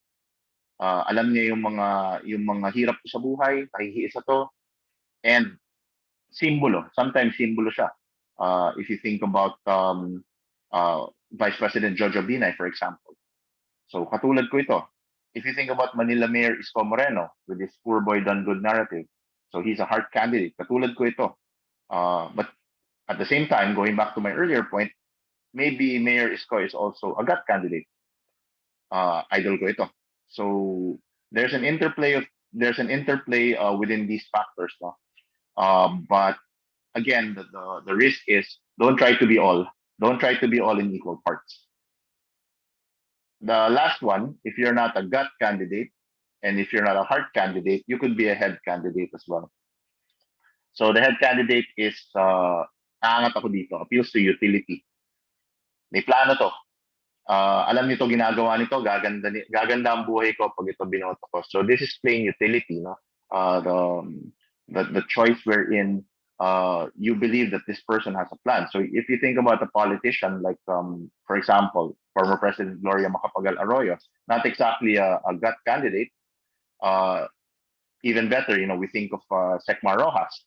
Alam niya yung mga hirap ko sa buhay, nahihiisa to. And sometimes simbolo siya. If you think about Vice President Jojo Binay, for example. So katulad ko ito. If you think about Manila Mayor Isko Moreno with his poor boy done good narrative, so he's a heart candidate. Katulad ko ito. But at the same time, going back to my earlier point, maybe Mayor Isko is also a gut candidate. Idol ko ito. So there's an interplay within these factors. No? But again, the risk is don't try to be all. Don't try to be all in equal parts. The last one, if you're not a gut candidate and if you're not a heart candidate, you could be a head candidate as well. So the head candidate is aangat ako dito, appeals to utility. May plano to. Alam niyo to, ginagawa nito, gaganda ang buhay ko pag ito binoto ko. So this is plain utility, no? The choice wherein you believe that this person has a plan. So if you think about a politician, like for example, former President Gloria Macapagal Arroyo, not exactly a gut candidate. Even better, we think of Secmar Rojas.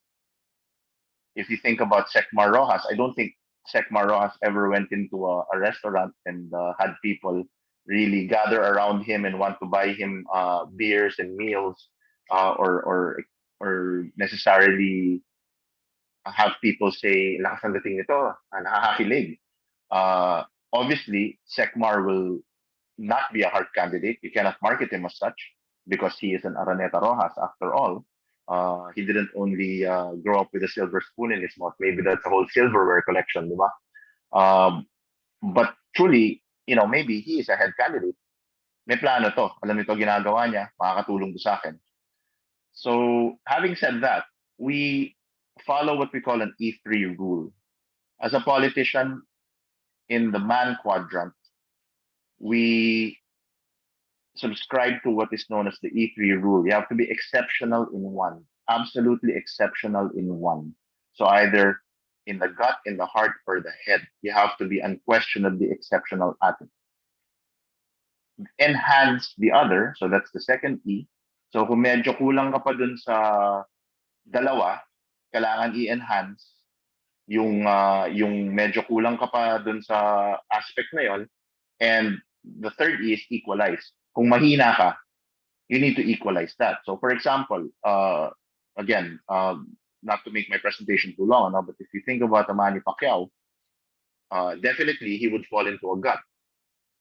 If you think about Secmar Rojas, I don't think Secmar Rojas ever went into a restaurant and had people really gather around him and want to buy him beers and meals, or necessarily have people say, lakas ng dating nito, nakakakilig. Obviously, Secmar will not be a hard candidate. You cannot market him as such because he is an Araneta Rojas after all. He didn't only grow up with a silver spoon in his mouth. Maybe that's a whole silverware collection, di ba? But truly, maybe he is a head candidate. May plano to. Alam nito ginagawa niya, makakatulong to sa akin. So, having said that, we follow what we call an E3 rule. As a politician in the man quadrant, we subscribe to what is known as the E3 rule. You have to be exceptional in one, absolutely exceptional in one. So either in the gut, in the heart, or the head, you have to be unquestionably exceptional at it. Enhance the other, so that's the second E. So kung medyo kulang ka pa dun sa dalawa, kailangan i-enhance yung medyo kulang ka pa dun sa aspect na yon. And the third E is equalize. Kung mahina ka, you need to equalize that. So for example, again, not to make my presentation too long, no, but if you think about Manny Pacquiao, definitely he would fall into a gut.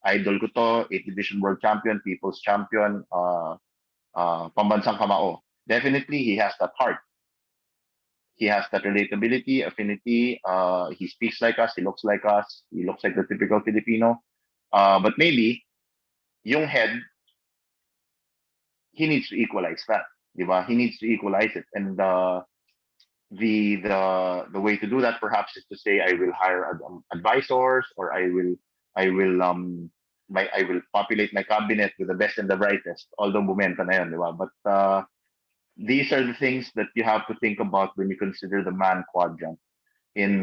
Idol ko to, 8th Division World Champion, People's Champion, pambansang kamao. Definitely he has that heart. He has that relatability, affinity. He speaks like us. He looks like us. He looks like the typical Filipino. But maybe yung head, he needs to equalize that. Diba? He needs to equalize it. And the way to do that perhaps is to say I will hire advisors, or I will populate my cabinet with the best and the brightest. Although bumenta na yun, diba? But these are the things that you have to think about when you consider the man quadrant in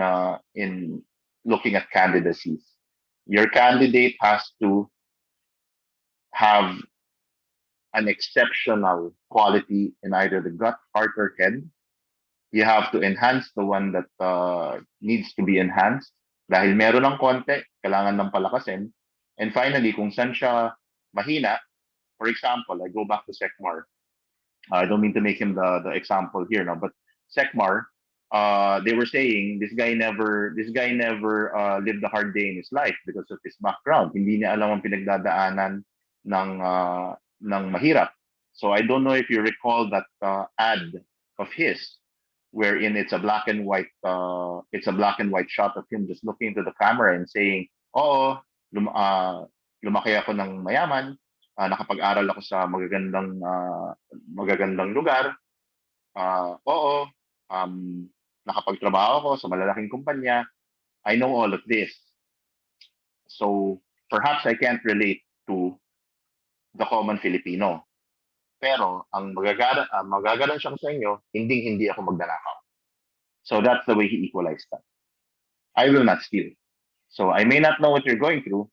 looking at candidacies. Your candidate has to have an exceptional quality in either the gut, heart, or head. You have to enhance the one that needs to be enhanced. Dahil meron ng konti, kailangan ng palakasin. And finally, kung saan siya mahina, for example, I go back to Secmar. I don't mean to make him the example here, no, but Secmar, they were saying this guy never lived a hard day in his life because of his background. Hindi niya alam ang pinagdadaanan ng mahirap. So I don't know if you recall that ad of his, wherein it's a black and white shot of him just looking into the camera and saying, "Oo, lumaki ako ng mayaman, nakapag-aral ako sa magagandang lugar. Oo, nakapagtrabaho ako sa malalaking kumpanya. I know all of this." So perhaps I can't relate to the common Filipino. Pero ang magagaran siyang sa inyo, hindi ako magnanakaw. So that's the way he equalized that. I will not steal. So I may not know what you're going through,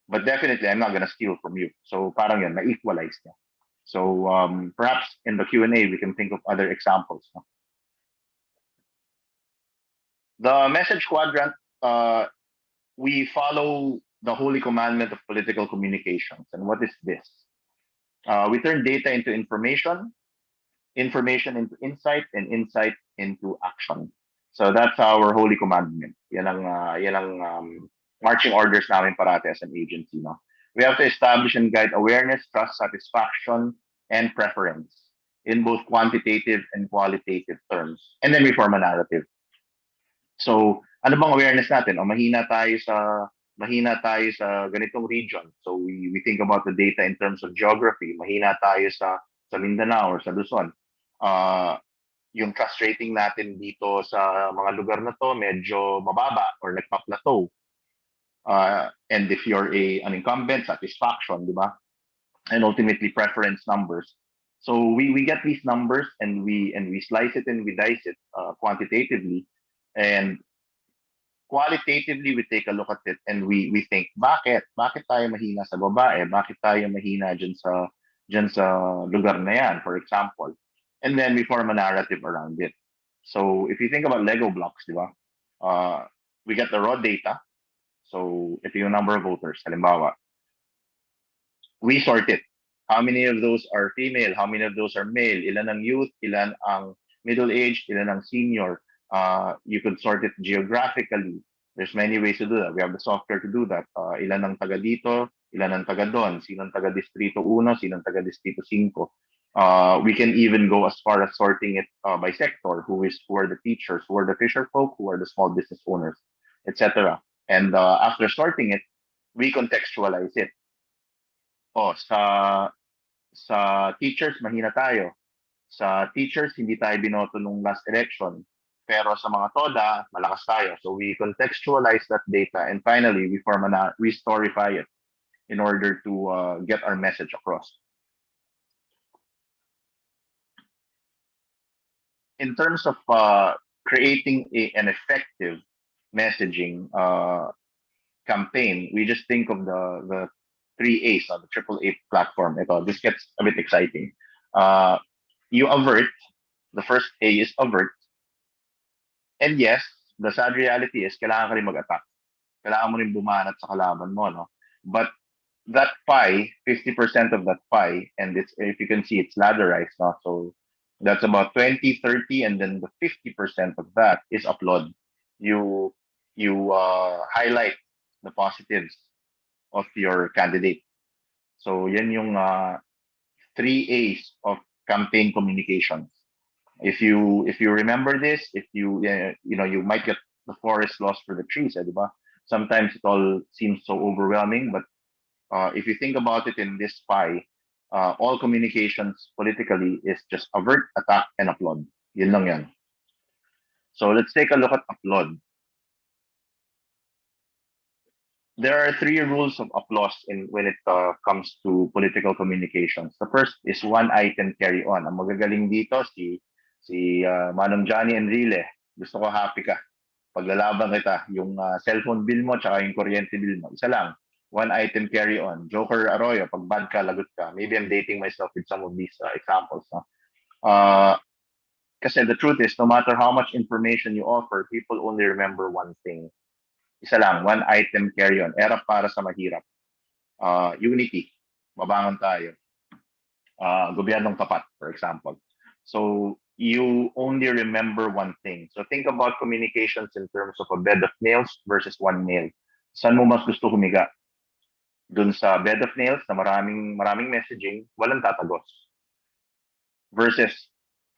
but definitely I'm not gonna steal from you. So parang yun, na-equalize niya. So perhaps in the Q&A, we can think of other examples. No? The message quadrant, we follow the holy commandment of political communications. And what is this? We turn data into information into insight, and insight into action. So that's our holy commandment. Yan ang marching orders namin parate as an agency. No? We have to establish and guide awareness, trust, satisfaction, and preference in both quantitative and qualitative terms. And then we form a narrative. So, ano bang awareness natin? O mahina tayo sa ganitong region. So we think about the data in terms of geography. Mahina tayo sa Mindanao or sa Luzon. Yung trust rating natin dito sa mga lugar na to medyo mababa or nagpa-plateau. And if you're an incumbent, satisfaction, di ba? And ultimately preference numbers. So we get these numbers and we slice it and we dice it quantitatively, and qualitatively we take a look at it and we think bakit tayo mahina sa babae, bakit tayo mahina dyan sa lugar na yan, for example, and then we form a narrative around it. So if you think about Lego blocks, di ba, we get the raw data. So ito yung number of voters, halimbawa, we sort it. How many of those are female? How many of those are male? Ilan ang youth? Ilan ang middle-aged? Ilan ang senior? You could sort it geographically. There's many ways to do that. We have the software to do that. Ilan ang taga dito? Ilan ang taga doon? Sino ang taga Distrito 1? Sino ang taga Distrito 5? We can even go as far as sorting it by sector. Who are the teachers? Who are the fisher folk? Who are the small business owners? Etc. And after sorting it, we contextualize it. Sa teachers, mahina tayo. Sa teachers, hindi tayo binoto nung last election. Pero sa mga TODA, malakas tayo. So we contextualize that data and finally, we storify it in order to get our message across. In terms of creating an effective messaging campaign, we just think of the 3 A's on the AAA platform. This gets a bit exciting. You avert. The first A is avert. And yes, the sad reality is kailangan ka rin mag-attack. Kailangan mo rin bumanat sa kalaban mo, no? But that pie, 50% of that pie, and if you can see, it's ladderized, no? So that's about 20, 30, and then the 50% of that is upload. You highlight the positives of your candidate. So yan yung 3 A's of campaign communications. If you remember this, if you might get the forest lost for the trees, diba? Sometimes it all seems so overwhelming, but if you think about it in this pie, all communications politically is just avert, attack, and applaud. Yun lang yan. So let's take a look at applaud. There are 3 rules of applause when it comes to political communications. The first is one item carry on. Ang magagaling dito si Manong Johnny Enrile. Gusto ko happy ka. Paglalaban kita, yung cellphone bill mo tsaka yung kuryente bill mo, isa lang. One item carry on. Joker Arroyo, pag bad ka, lagot ka. Maybe I'm dating myself with some of these examples. No? Kasi the truth is, no matter how much information you offer, people only remember one thing. Isa lang, one item carry on. Erap para sa mahirap. Unity. Mabangon tayo. Gobyernong tapat, for example. So you only remember one thing. So think about communications in terms of a bed of nails versus one nail. Saan mo mas gusto humiga? Dun sa bed of nails na maraming messaging, walang tatagos. Versus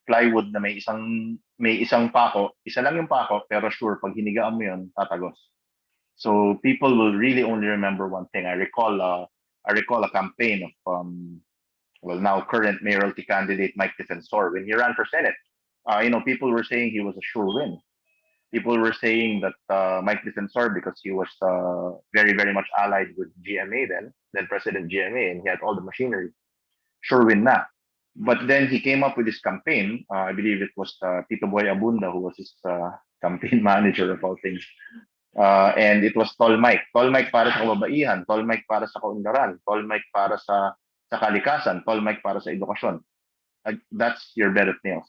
plywood na may isang pako, isa lang yung pako, pero sure, pag hinigaan mo yun, tatagos. So people will really only remember one thing. I recall a campaign of now current mayoralty candidate Mike Defensor when he ran for Senate. People were saying he was a sure win. People were saying that Mike Defensor, because he was very, very much allied with GMA then President GMA, and he had all the machinery, sure win na. But then he came up with this campaign. I believe it was Tito Boy Abunda who was his campaign manager of all things. And it was Tall Mike. Tall Mike para sa kababaihan, Tall Mike para sa kaunlaran, Tall Mike para sa kalikasan, Tall Mike para sa edukasyon. That's your bed of nails.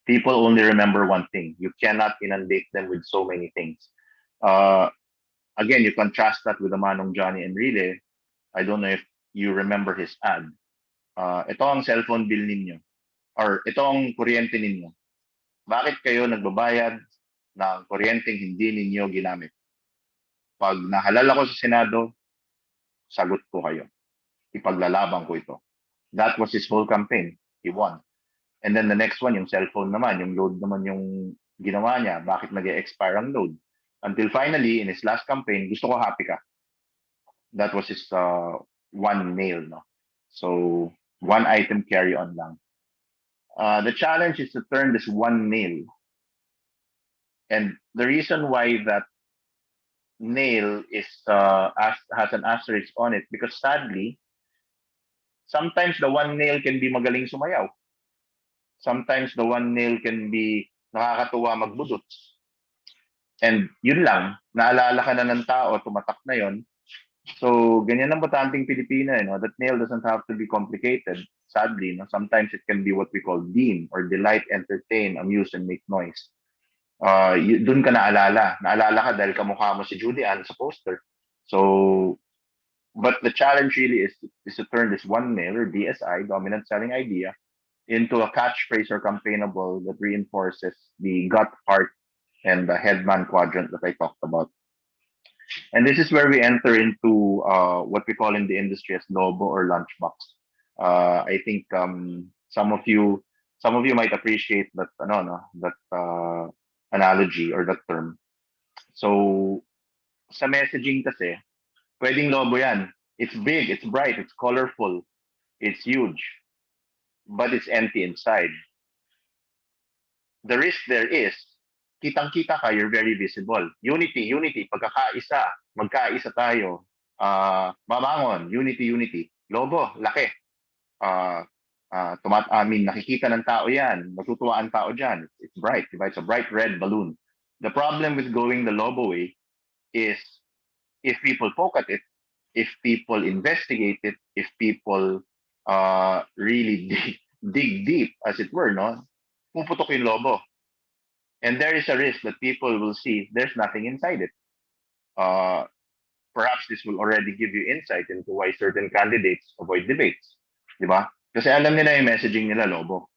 People only remember one thing. You cannot inundate them with so many things. Again, you contrast that with the Manong Johnny Enrile. I don't know if you remember his ad. Ito ang cellphone bill ninyo. Or ito ang kuryente ninyo. Bakit kayo nagbabayad ng kuryenteng hindi ninyo ginamit? Pag nahalal ako sa Senado, sagot ko kayo. Ipaglalaban ko ito. That was his whole campaign. He won. And then the next one, yung cellphone naman, yung load naman yung ginawa niya. Bakit nag-expire ang load? Until finally, in his last campaign, gusto ko happy ka. That was his one nail. No? So, one item carry on lang. The challenge is to turn this one nail. And the reason why nail is has an asterisk on it because sadly, sometimes the one nail can be magaling sumayaw. Sometimes the one nail can be nakakatuwa magbudots. And yun lang, naalala ka na ng tao, tumatak na yon. So, ganyan ang botanteng Pilipino, that nail doesn't have to be complicated. Sadly, sometimes it can be what we call deem or delight, entertain, amuse, and make noise. Doon ka naalala. Naalala ka dahil kamukha mo si Judy Ann sa poster. So, but the challenge really is to turn this one nail or DSI, dominant selling idea, into a catchphrase or campaignable that reinforces the gut, heart, and the headman quadrant that I talked about. And this is where we enter into what we call in the industry as lobo or lunchbox. I think some of you might appreciate that analogy or that term. So sa messaging kasi, pwedeng lobo yan. It's big, it's bright, it's colorful, it's huge, but it's empty inside. The risk there is, kitang-kita ka, you're very visible. Unity, pagkakaisa, magkaisa tayo. Mabangon, unity. Lobo, laki. Nakikita ng tao yan. Matutuwa ang tao dyan. It's bright, diba? It's a bright red balloon. The problem with going the Lobo way is if people poke at it, if people investigate it, if people really dig deep, as it were, puputok yung Lobo. And there is a risk that people will see there's nothing inside it. Perhaps this will already give you insight into why certain candidates avoid debates. Diba? Kasi alam nila yung messaging nila Lobo.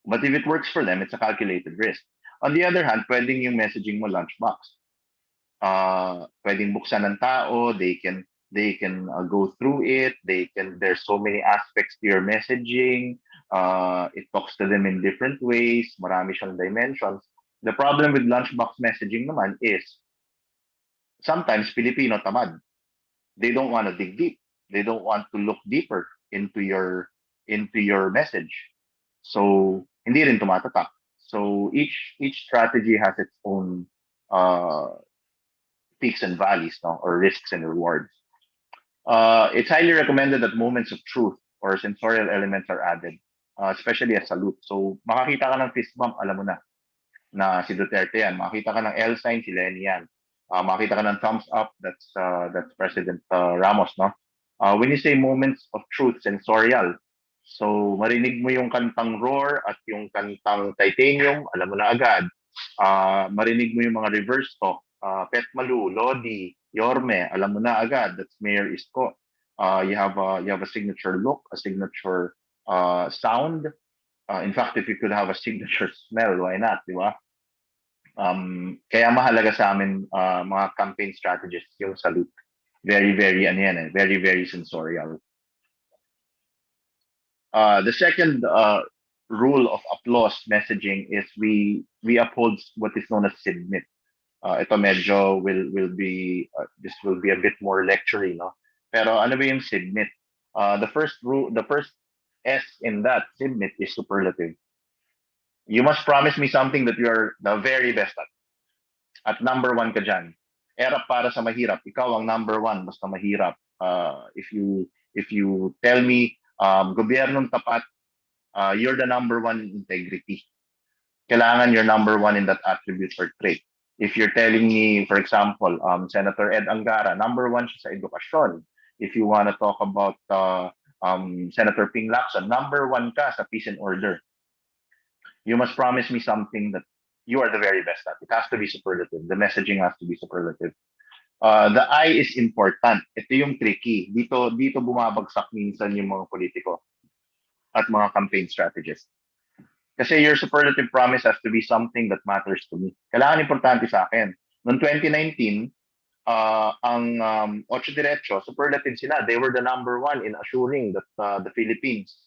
But if it works for them, it's a calculated risk. On the other hand, pwedeng yung messaging mo lunchbox. Pwedeng buksan ng tao, they can go through it, there's so many aspects to your messaging, it talks to them in different ways, marami siyang dimensions. The problem with lunchbox messaging naman is sometimes Filipino tamad. They don't want to dig deep. They don't want to look deeper into your message. So hindi rin tumatatak. So each strategy has its own peaks and valleys, or risks and rewards. It's highly recommended that moments of truth or sensorial elements are added, especially a salute. So makakita ka ng fist bump, alam mo na si Duterte yan. Makakita ka ng L sign, si Lenny yan. Makakita ka ng thumbs up, that's President Ramos, no? When you say moments of truth, sensorial, so marinig mo yung kantang Roar at yung kantang Titanium, alam mo na agad. Marinig mo yung mga reverse talk, Pet Malu, Lodi, Yorme, alam mo na agad, that's Mayor Isko. You have a signature look, a signature sound. In fact, if you could have a signature smell, why not, di ba? Kaya mahalaga sa amin mga campaign strategists yung salute. Very, very, very, very sensorial. The second rule of applause messaging is we uphold what is known as submit. Ito medyo will be this will be a bit more lectury, no? Pero ano ba yung submit? The first S in that submit is superlative. You must promise me something that you are the very best at. At number one ka dyan. Erap para sa mahirap. Ikaw ang number one, basta mahirap. If you tell me, gobyernong tapat, you're the number one in integrity. Kailangan you're number one in that attribute or trait. If you're telling me, for example, Senator Ed Angara, number one siya sa edukasyon. If you want to talk about Senator Ping Lacson, number one ka sa peace and order. You must promise me something that you are the very best at. It has to be superlative. The messaging has to be superlative. The I is important. Ito yung tricky. Dito bumabagsak minsan yung mga politiko at mga campaign strategists. Kasi your superlative promise has to be something that matters to me. Kailangan importante sa akin. Noong 2019, ang Ocho Diretso, superlative sila. They were the number one in assuring that the Philippines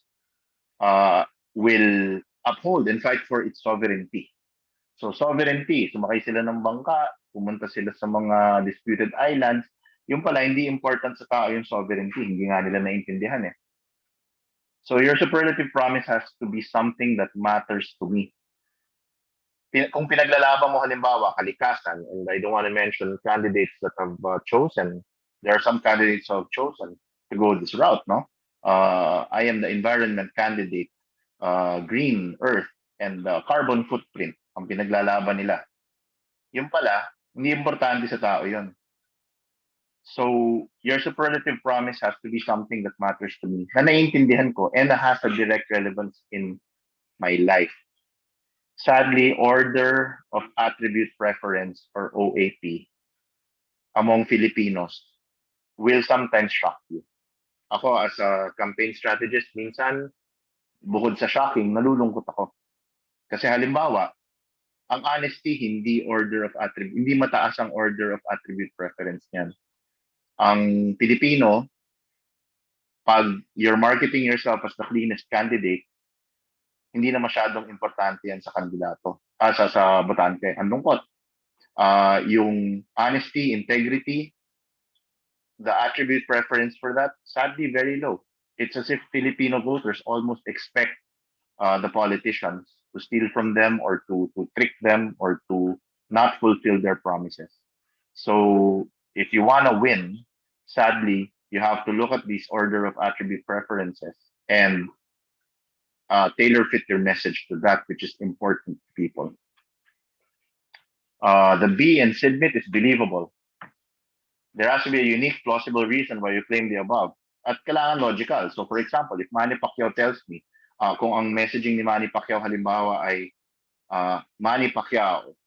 will uphold and fight for its sovereignty. So sovereignty, sumakay sila ng bangka, pumunta sila sa mga disputed islands. Yung pala, hindi important sa tao yung sovereignty. Hindi nga nila naintindihan eh. So your superlative promise has to be something that matters to me. kung pinaglalaban mo halimbawa kalikasan, and I don't want to mention candidates that have chosen, there are some candidates who have chosen to go this route, no? I am the environment candidate, green, earth, and carbon footprint, ang pinaglalaban nila. Yung pala, hindi importante sa tao yun. So, your superlative promise has to be something that matters to me, na naiintindihan ko, and has a direct relevance in my life. Sadly, order of attribute preference or OAP among Filipinos will sometimes shock you. Ako as a campaign strategist, minsan bukod sa shocking, nalulungkot ako. Kasi halimbawa, ang honesty hindi order of attribute, hindi mataas ang order of attribute preference niyan. Ang Pilipino, pag you're marketing yourself as the cleanest candidate, hindi na masyadong importante yan sa kandidato, sa botante. Ang lungkot. Yung honesty, integrity, the attribute preference for that, sadly, very low. It's as if Filipino voters almost expect the politicians to steal from them or to trick them or to not fulfill their promises. So if you want to win, sadly, you have to look at these order of attribute preferences and tailor fit your message to that which is important to people. The B in submit is believable. There has to be a unique, plausible reason why you claim the above. At kailangan logical. So for example, if Manny Pacquiao tells me, kung ang messaging ni Manny Pacquiao halimbawa ay Manny Pacquiao,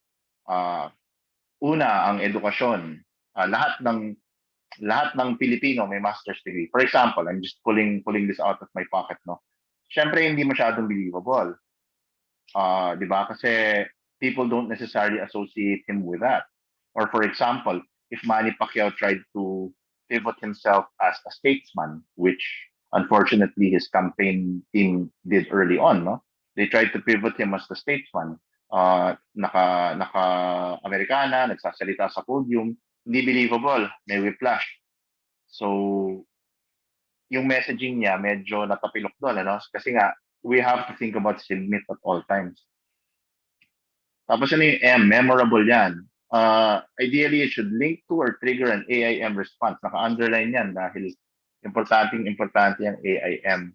una ang edukasyon, lahat ng Pilipino may master's degree. For example, I'm just pulling this out of my pocket, no. Syempre hindi masyadong believable. 'Di ba? Kasi people don't necessarily associate him with that. Or for example, if Manny Pacquiao tried to pivot himself as a statesman, which unfortunately his campaign team did early on, no? They tried to pivot him as the statesman. Naka-Amerikana, nagsasalita sa podium, hindi believable, may whiplash. So, yung messaging niya medyo natapilok doon, ano? Kasi nga, we have to think about submit at all times. Tapos ano yung M, memorable yan. Ideally, it should link to or trigger an AIM response. Naka-underline yan dahil importante yung AIM.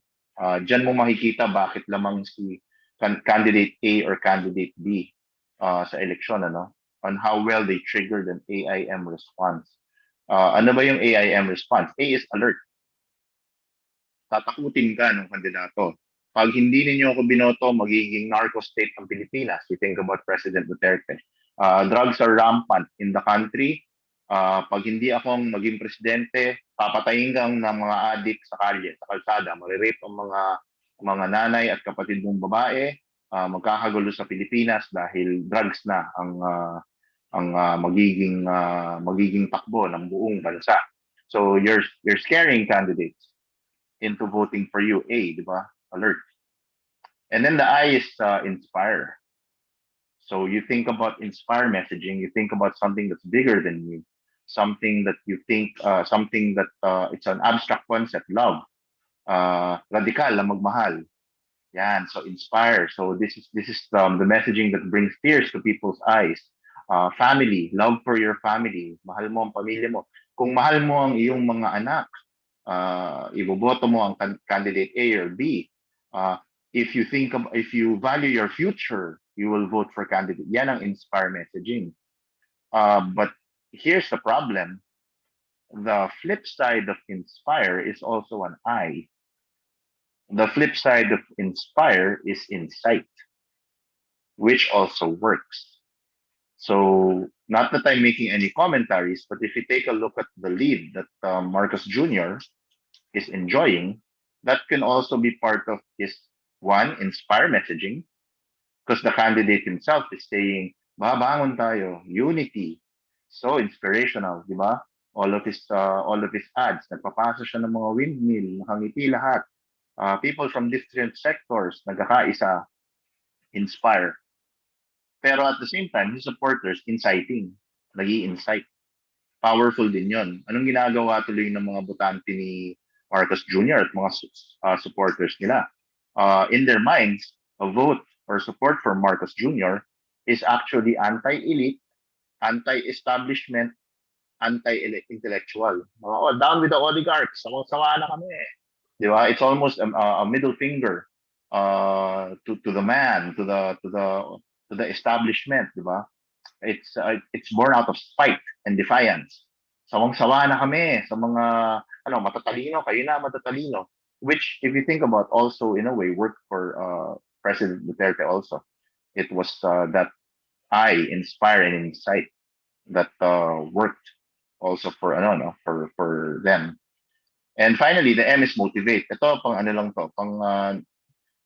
Diyan mo makikita bakit lamang si candidate A or candidate B sa eleksyon, ano? On how well they triggered an AIM response. Ano ba yung AIM response? A is alert. Tatakutin ka ng kandidato. Pag hindi ninyo ako binoto, magiging narco state ang Pilipinas. You think about President Duterte. Drugs are rampant in the country. Pag hindi akong maging presidente, papatayin kang ng mga adik sa kalye, sa kalsada. Marirape ang mga nanay at kapatid mong babae. Magkakagulo sa Pilipinas dahil drugs na ang magiging takbo ng buong bansa. So you're scaring candidates into voting for you. A, di ba? Alert. And then the I is inspire. So you think about inspire messaging, you think about something that's bigger than you, something that you think, something that it's an abstract concept, love, radical, na magmahal. Yan, so inspire. So this is the messaging that brings tears to people's eyes. Family, love for your family, mahal mo ang pamilya mo. Kung mahal mo ang iyong mga anak, iboboto mo ang candidate A or B. If you value your future, you will vote for candidate. Yan ang inspire messaging. But here's the problem. The flip side of inspire is also an I. The flip side of inspire is insight, which also works. So not that I'm making any commentaries, but if you take a look at the lead that Marcos Jr. is enjoying, that can also be part of his inspire messaging, because the candidate himself is saying, babangon tayo, unity, so inspirational, di ba? All of his ads, nagpapasa siya ng mga windmill, nakangiti lahat. People from different sectors, nagkakaisa, inspire. Pero at the same time, his supporters, inciting, nag-i-incite. Powerful din yon. Anong ginagawa tuloy ng mga botante ni Marcos Jr. at mga supporters nila? In their minds, a vote or support for Marcos Jr. is actually anti-elite, anti-establishment, anti-intellectual. Oh, down with the oligarchs. Sama na kami. Di ba? It's almost a middle finger to the man, to the establishment, di ba? It's born out of spite and defiance. Sawang-sawa na kami sa mga matatalino, kayo na matatalino. Which, if you think about, also in a way worked for President Duterte also. It was that inspire and incite that worked also for for them. And finally, the M is motivate. Ito pang ano lang to, pang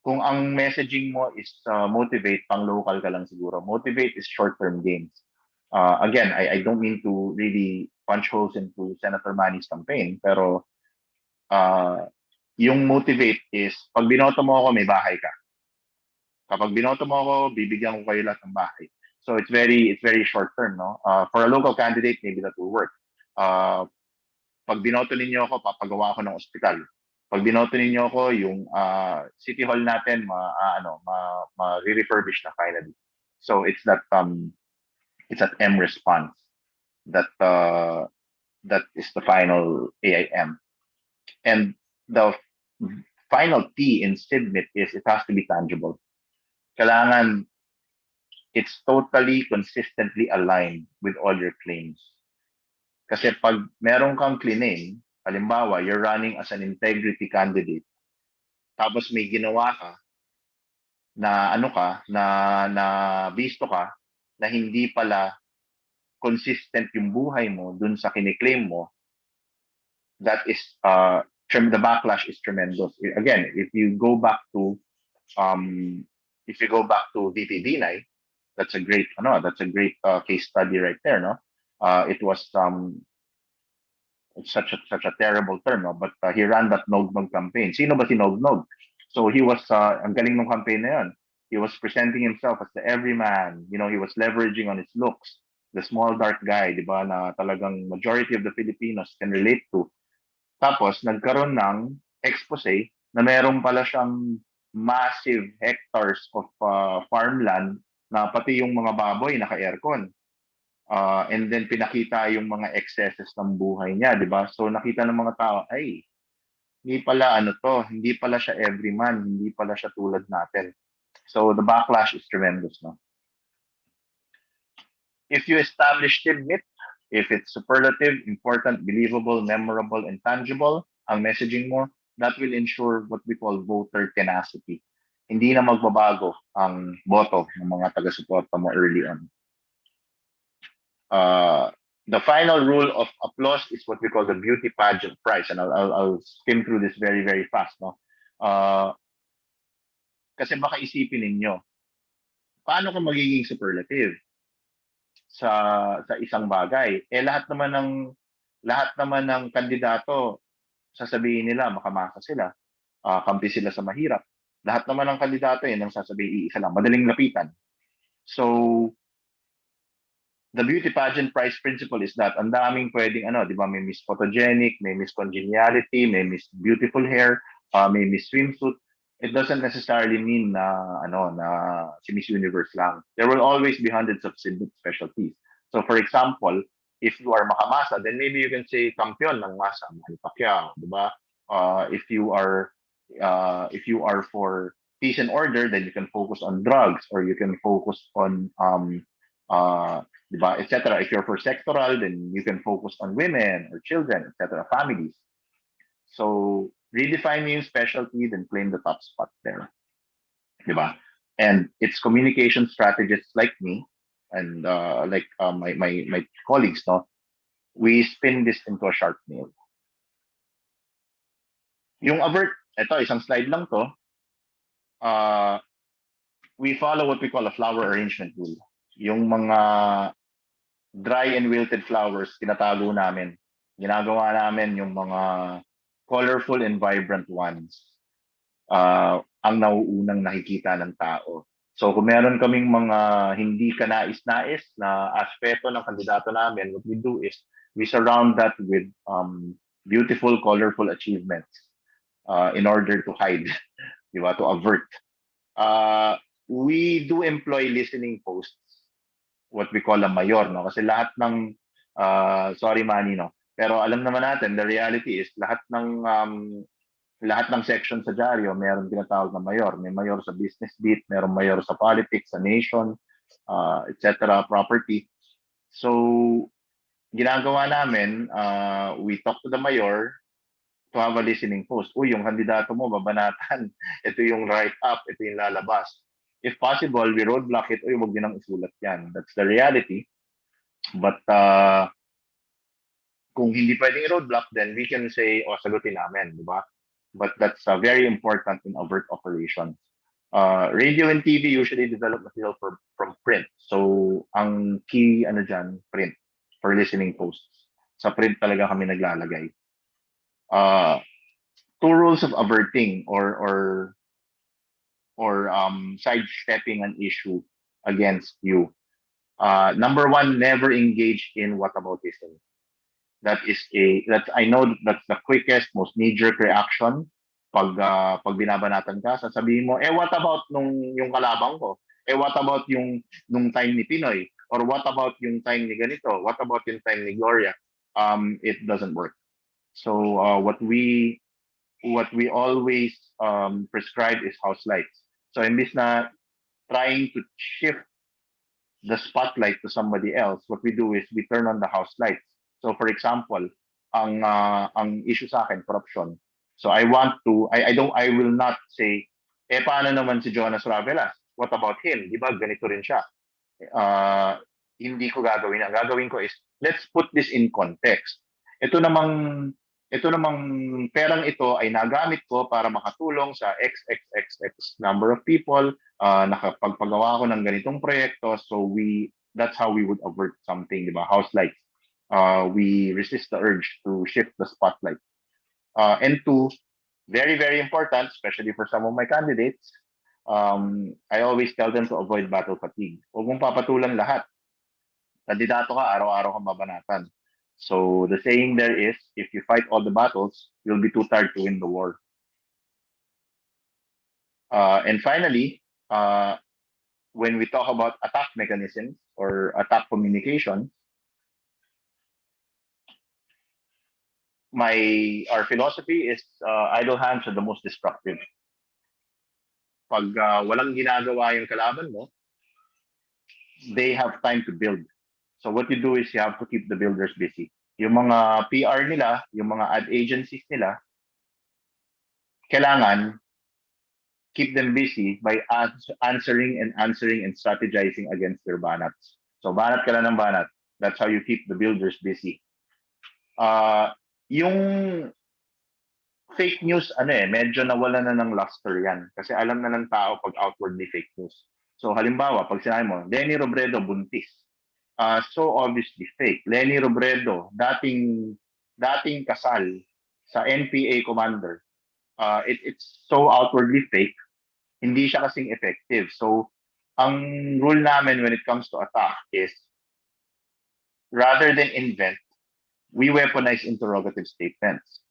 kung ang messaging mo is motivate, pang local ka lang siguro. Motivate is short-term gains. Again, I don't mean to really punch holes into Senator Manny's campaign, pero yung motivate is, pag binoto mo ako, may bahay ka. Kapag binoto mo ako, bibigyan ko kayo lahat ng bahay. So it's very short-term, no? For a local candidate, maybe that will work. Pag binoto ninyo ako, papagawa ako ng ospital. Pag binoto ninyo ako, yung city hall natin ma-refurbish na finally. So it's that M response that is the final AIM. And the final T in SIDMIT is it has to be tangible. Kailangan it's totally consistently aligned with all your claims. Kasi pag meron kang claim, halimbawa, you're running as an integrity candidate, tapos may ginawa ka na na visto ka na hindi pala consistent yung buhay mo dun sa kiniklaim mo, that is the backlash is tremendous. Again, if you go back to VP Binay, that's a great case study right there, no? It was it's such a terrible term, no? But he ran that Nog campaign. Sino ba si Nog? So he was ang galing ng campaign na yun. He was presenting himself as the everyman. You know, he was leveraging on his looks, the small dark guy, di ba, na talagang majority of the Filipinos can relate to. Tapos nagkaroon ng expose na meron pala siyang massive hectares of farmland na pati yung mga baboy naka-aircon. And then pinakita yung mga excesses ng buhay niya, di ba? So nakita ng mga tao, ay, hindi pala hindi pala siya everyman, hindi pala siya tulad natin. So the backlash is tremendous, no? If you establish TIBMIT, if it's superlative, important, believable, memorable, and tangible, ang messaging mo, that will ensure what we call voter tenacity. Hindi na magbabago ang boto ng mga taga-suporta mo early on. The final rule of applause is what we call the beauty pageant prize, and I'll skim through this very, very fast, no? Kasi baka isipin ninyo, paano ka magiging superlative sa isang bagay? Lahat naman ng kandidato, sasabihin nila makamasa sila, kampi sila sa mahirap. Lahat naman ng kandidato yun ang sasabihin, iisa lang, madaling lapitan. So the beauty pageant prize principle is that ang daming pwedeng di ba, may Miss Photogenic, may Miss Congeniality, may Miss Beautiful Hair, may Miss Swimsuit. It doesn't necessarily mean na si Miss Universe lang. There will always be hundreds of specialties. So for example, if you are makamasa, then maybe you can say kampiyon ng masa, Manny Pacquiao, di ba? If you are for peace and order, then you can focus on drugs, or you can focus on diba, etc. If you're for sectoral, then you can focus on women or children, etc., families. So redefine your specialty, then claim the top spot there. Diba? And it's communication strategists like me and my colleagues, no? We spin this into a sharp nail. Yung avert, ito, isang slide lang to. We follow what we call a flower arrangement rule. Yung mga dry and wilted flowers, tinatago namin. Ginagawa namin yung mga colorful and vibrant ones. Ang nauunang nakikita ng tao. So kung meron kaming mga hindi kanais-nais na aspeto ng kandidato namin, what we do is we surround that with beautiful, colorful achievements in order to hide, di ba, to avert. We do employ listening posts what we call a mayor, no? Kasi lahat ng sorry Manny, no, pero alam naman natin, the reality is lahat ng section sa dyaryo meron tinatawag na mayor. May mayor sa business beat, meron mayor sa politics, sa nation, etc., property. So ginagawa namin, we talk to the mayor to have a listening post. Uy, yung kandidato mo, babanatan. Ito yung write-up, ito yung lalabas. If possible, we roadblock it. Uy, wag din ang isulat yan. That's the reality. But kung hindi pwedeng i-roadblock, then we can say, sagutin namin, di ba? But that's very important in overt operations. Radio and TV usually develop material from print. So, ang key, dyan, print for listening posts. Sa print talaga kami naglalagay. Two rules of averting or sidestepping an issue against you. Number one, never engage in whataboutism. I know that's the quickest, most knee-jerk reaction. Pag binabanatan ka, sasabihin mo, what about yung kalabang ko? What about nung time ni Pinoy? Or what about yung time ni ganito? What about yung time ni Gloria? It doesn't work. So what we always prescribe is house lights. So imbis na trying to shift the spotlight to somebody else, what we do is we turn on the house lights. So for example, ang issue sa akin, corruption. So I will not say, paano naman si Jonas Ravelas? What about him? Di ba ganito rin siya? Hindi ko gagawin. Ang gagawin ko is, let's put this in context. Ito namang perang ito ay nagamit ko para makatulong sa XXXX number of people, nakapagpagawa ko ng ganitong proyekto. So that's how we would avert something, di ba? House lights. We resist the urge to shift the spotlight. And two, very, very important, especially for some of my candidates, I always tell them to avoid battle fatigue. Huwag mong papatulan lahat. Kandidato ka, araw-araw kang babanatan. So the saying there is, if you fight all the battles, you'll be too tired to win the war. And finally, when we talk about attack mechanisms or attack communication, our philosophy is idle hands are the most destructive. Pag walang ginagawa yung kalaban mo, they have time to build. So what you do is you have to keep the builders busy. Yung mga PR nila, yung mga ad agencies nila, kailangan keep them busy by answering and strategizing against their banats. So banat ka lang ng banat. That's how you keep the builders busy. Yung fake news, medyo nawala na ng luster yan. Kasi alam na ng tao pag outwardly fake news. So halimbawa, pag sinabi mo, Lenny Robredo buntis. So obviously fake. Lenny Robredo, dating kasal sa NPA commander. It's so outwardly fake. Hindi siya kasing effective. So ang rule namin when it comes to attack is rather than invent, we weaponize interrogative statements.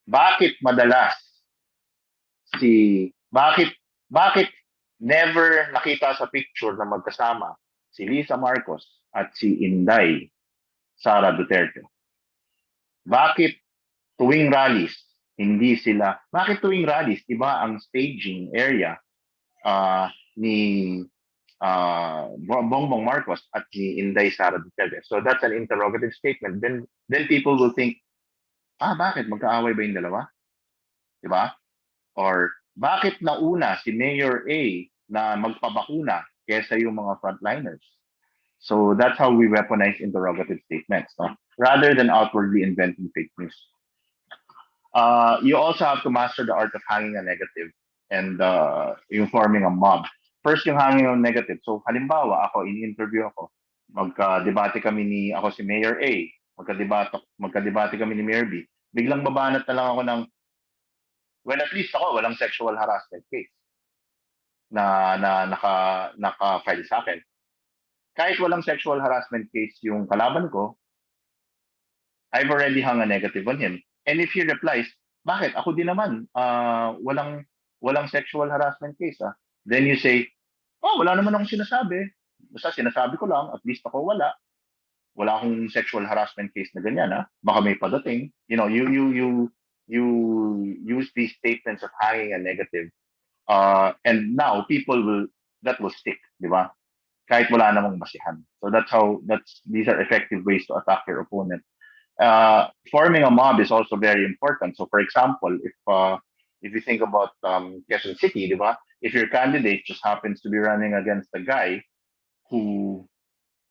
Bakit madalas bakit never nakita sa picture na magkasama si Lisa Marcos at si Inday Sara Duterte? Bakit tuwing rallies iba ang staging area ni Bongbong Marcos at ni Inday Sara Duterte? So that's an interrogative statement. Then people will think, bakit magkaaway ba yung dalawa? Diba? Or bakit nauna si Mayor A na magpabakuna kesa yung mga frontliners? So that's how we weaponize interrogative statements, no? Rather than outwardly inventing fake news. You also have to master the art of hanging a negative and informing a mob. First, yung hanging a negative. So halimbawa, in-interview ako, magka-debate kami ako si Mayor A, magka-debate kami ni Mayor B. Biglang babanat na lang ako ng, well, at least ako, walang sexual harassment case na naka-file sa akin. Kahit walang sexual harassment case yung kalaban ko, I've already hung a negative on him. And if he replies, bakit? Ako din naman, walang sexual harassment case. Then you say, wala naman akong sinasabi. Basta sinasabi ko lang, at least ako wala akong sexual harassment case na ganyan, ha? Baka may padating. You use these statements of hanging a negative. And now that will stick, di ba? Kahit wala namang basihan. So these are effective ways to attack your opponent. Forming a mob is also very important. So for example, if you think about Quezon City, di ba? If your candidate just happens to be running against a guy who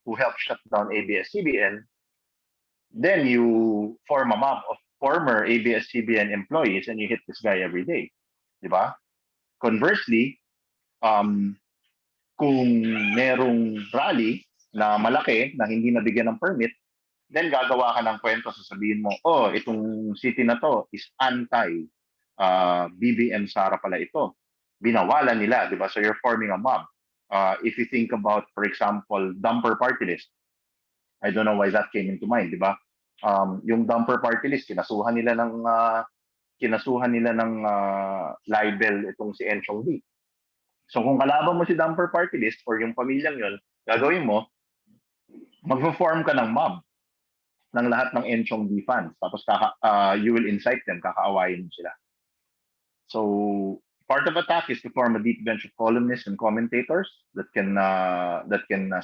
helped shut down ABS-CBN, then you form a mob of former ABS-CBN employees and you hit this guy every day, di ba? Conversely, um, kung merong rally na malaki na hindi nabigyan ng permit, then gagawa ka ng kwento, sasabihin mo, oh, itong city na to is anti BBM Sara pala ito. Binawalan nila, di ba? So you're forming a mob. If you think about, for example, dumper party list, I don't know why that came into mind, di ba? Yung dumper party list, kinasuhan nila ng libel itong si Enchong D. So kung kalaban mo si dumper party list or yung pamilyang yun, gagawin mo, mag-form ka ng mob ng lahat ng Enchong D fans. Tapos you will incite them, kakaawayin mo sila. So part of attack is to form a deep bench of columnists and commentators that can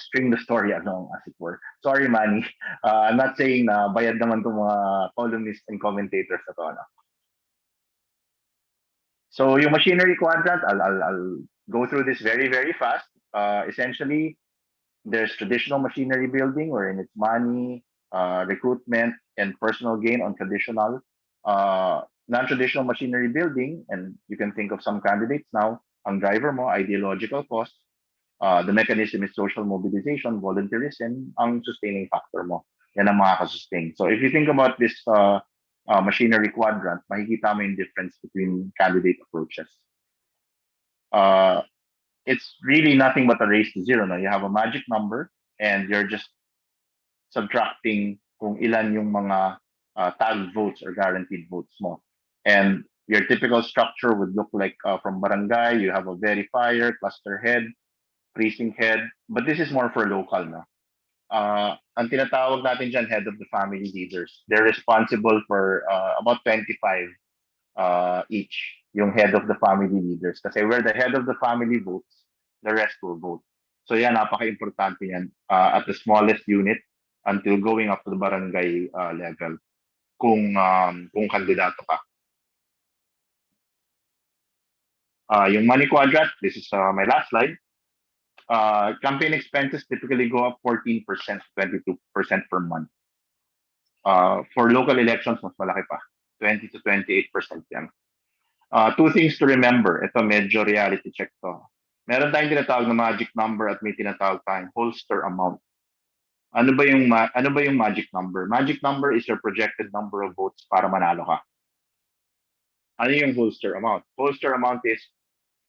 string the story along, as it were. Sorry, Manny. I'm not saying na bayad naman itong mga columnists and commentators na to. So yung machinery quadrant, I'll go through this very, very fast. Essentially, there's traditional machinery building wherein it's money, recruitment, and personal gain on traditional. Non-traditional machinery building, and you can think of some candidates now, ang driver mo, ideological cost, the mechanism is social mobilization, volunteerism, ang sustaining factor mo. Yan ang makakasustain. So if you think about this machinery quadrant, makikita mo yung difference between candidate approaches. It's really nothing but a race to zero. No? You have a magic number and you're just subtracting kung ilan yung mga tagged votes or guaranteed votes mo. And your typical structure would look like from barangay, you have a verifier, cluster head, precinct head, but this is more for local. No? Ang tinatawag natin dyan, head of the family leaders. They're responsible for about 25 each, yung head of the family leaders. Kasi where the head of the family votes, the rest will vote. So yan, napaka-importante yan at the smallest unit until going up to the barangay level kung kandidato ka. Yung money quadrant, this is my last slide. Campaign expenses typically go up 14%, 22% per month. For local elections, mas malaki pa. 20 to 28% yan. Two things to remember. Ito medyo reality check to. Meron tayong tinatawag na magic number at may tinatawag tayong holster amount. Ano ba yung magic number? Magic number is your projected number of votes para manalo ka. Ano yung holster amount? Holster amount is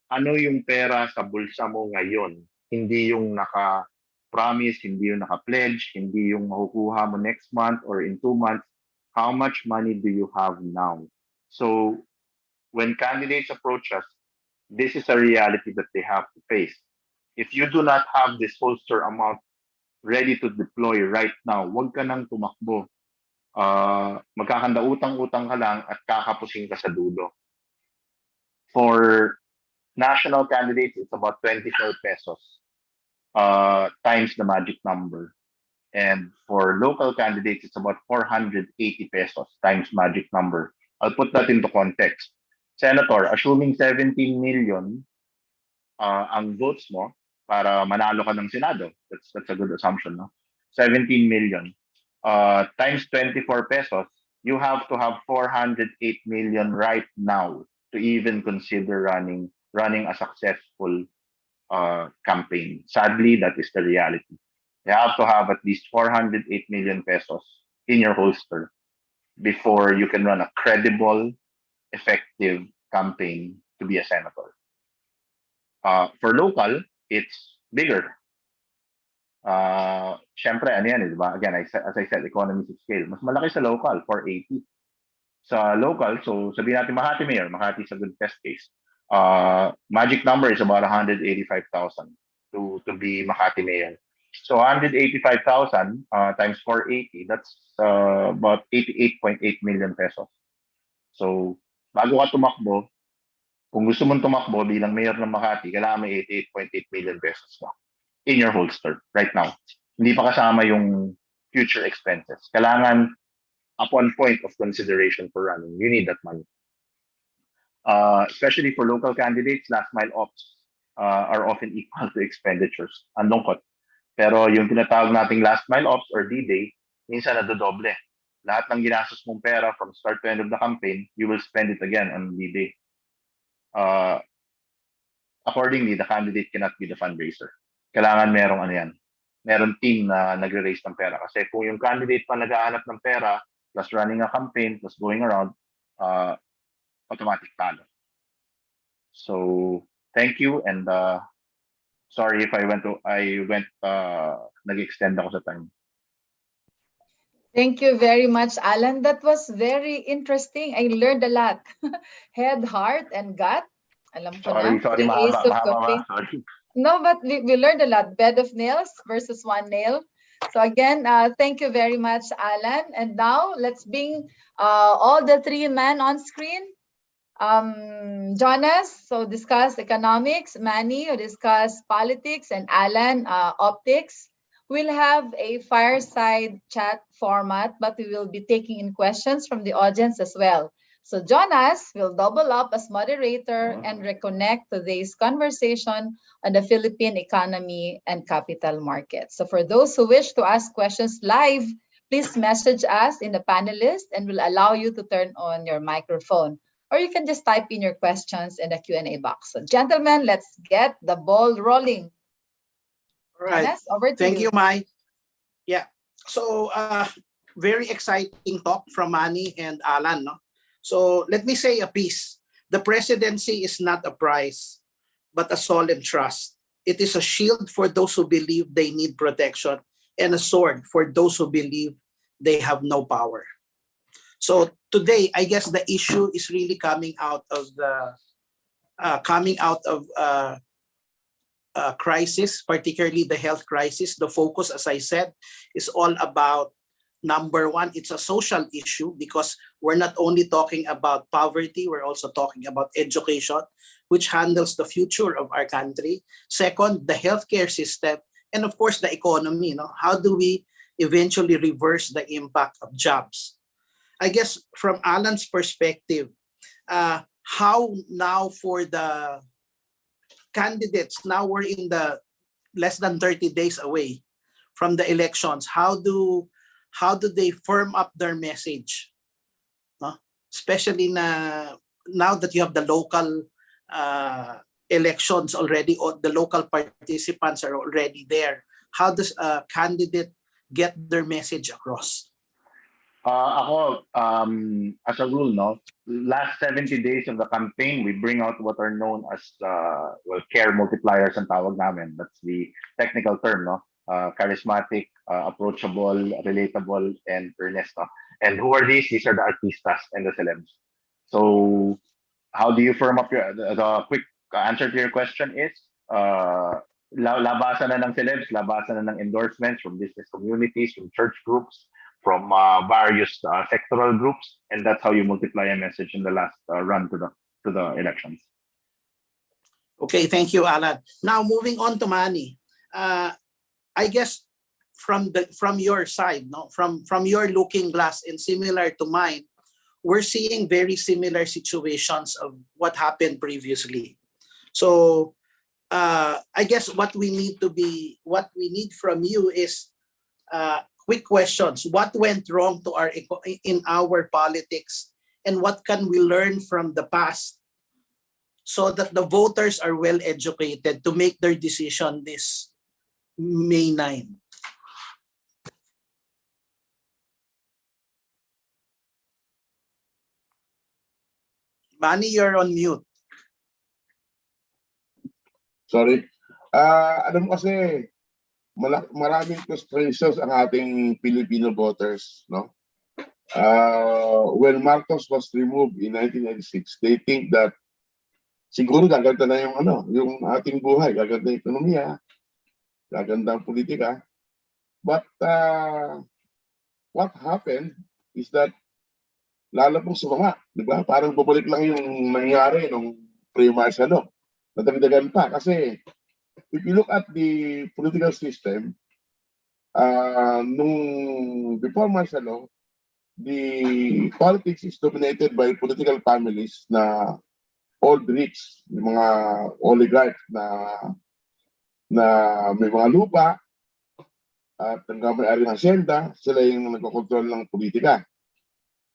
ano yung pera sa bulsa mo ngayon. Hindi yung naka-promise, hindi yung naka-pledge, hindi yung makukuha mo next month or in 2 months. How much money do you have now? So when candidates approach us, this is a reality that they have to face. If you do not have this holster amount ready to deploy right now, wag ka nang tumakbo. Magkakanda utang-utang ka lang at kakapusing ka sa dulo. For national candidates, it's about 24 pesos times the magic number. And for local candidates, it's about 480 pesos times magic number. I'll put that into context. Senator, assuming 17 million ang votes mo para manalo ka ng Senado, that's a good assumption, no? 17 million times 24 pesos, you have to have 408 million right now to even consider running a successful campaign. Sadly, that is the reality. You have to have at least 408 million pesos in your holster before you can run a credible, effective campaign to be a senator. For local, it's bigger. Syempre, ano yan, di ba? Again, as I said, economies of scale. Mas malaki sa local, 480. Sa local, so sabihin natin Makati Mayor, Makati is a good test case. Magic number is about 185,000 to be Makati Mayor. So 185,000 times 480, that's about 88.8 million pesos. So bago ka tumakbo, kung gusto mong tumakbo bilang mayor ng Makati, kailangan may 88.8 million pesos mo in your holster right now. Hindi pa kasama yung future expenses. Kailangan upon point of consideration for running, you need that money. Especially for local candidates, last mile ops are often equal to expenditures. Ang lungkot. Pero yung tinatawag nating last mile ops or D-Day, minsan nadodoble. Lahat ng ginastos mong pera from start to end of the campaign, you will spend it again on D-Day. Accordingly, the candidate cannot be the fundraiser. Kailangan merong ano yan. Meron team na nagre-raise ng pera. Kasi kung yung candidate pa nag-aanap ng pera, plus running a campaign, plus going around, automatic talo. So thank you, and sorry if nag-extend ako sa time. Thank you very much, Alan. That was very interesting. I learned a lot. Head, heart, and gut. Alam ko na. Sorry, Three A's of mahaba. campaign. Sorry. No, but we learned a lot. Bed of nails versus one nail. So again, thank you very much, Alan. And now let's bring all the three men on screen. Jonas, so discuss economics, Manny, who discuss politics, and Alan, optics. We'll have a fireside chat format, but we will be taking in questions from the audience as well. So Jonas will double up as moderator and reconnect today's conversation on the Philippine economy and capital market. So for those who wish to ask questions live, please message us in the panelist and we'll allow you to turn on your microphone. Or you can just type in your questions in the Q&A box. So gentlemen, let's get the ball rolling. All right. Jonas, over to Thank you. you, Mai. Yeah. So very exciting talk from Manny and Alan. No? So let me say a piece. The presidency is not a prize, but a solemn trust. It is a shield for those who believe they need protection and a sword for those who believe they have no power. So today, I guess the issue is really coming out of crisis, particularly the health crisis. The focus, as I said, is all about, number one, it's a social issue because we're not only talking about poverty, we're also talking about education, which handles the future of our country. Second, the healthcare system, and of course, the economy. How do we eventually reverse the impact of jobs? I guess from Alan's perspective, how now for the candidates, now we're in the less than 30 days away from the elections, how do they firm up their message? Especially now that you have the local elections already, or the local participants are already there. How does a candidate get their message across? Ako, as a rule, last 70 days of the campaign, we bring out what are known as care multipliers ang tawag namin. That's the technical term, charismatic, approachable, relatable, and earnest. And who are these? These are the artistas and the celebs. So how do you firm up the quick answer to your question is, labasan na ng celebs, labasan na ng endorsements from business communities, from church groups, from various sectoral groups, and that's how you multiply a message in the last run to the elections. Okay, thank you, Alan. Now moving on to Manny. I guess from your side, from your looking glass, and similar to mine, we're seeing very similar situations of what happened previously. So I guess what we need from you is quick questions. What went wrong in our politics, and what can we learn from the past so that the voters are well educated to make their decision this May 9? Manny, you're on mute. Sorry. Alam mo kasi, maraming frustrations ang ating Filipino voters, no? When Marcos was removed in 1996, they think that siguro gaganda na yung ating buhay, gaganda yung ekonomiya, gaganda ang politika. But what happened is that lalo pong sumama, di ba? Parang babalik lang yung nangyari nung pre-martial law. Nadagdagan pa kasi if you look at the political system, nung before martial law, the politics is dominated by political families na old rich, yung mga oligarchs na may mga lupa at nagkamay-ari ng asyenda, sila yung nagkokontrol ng politika.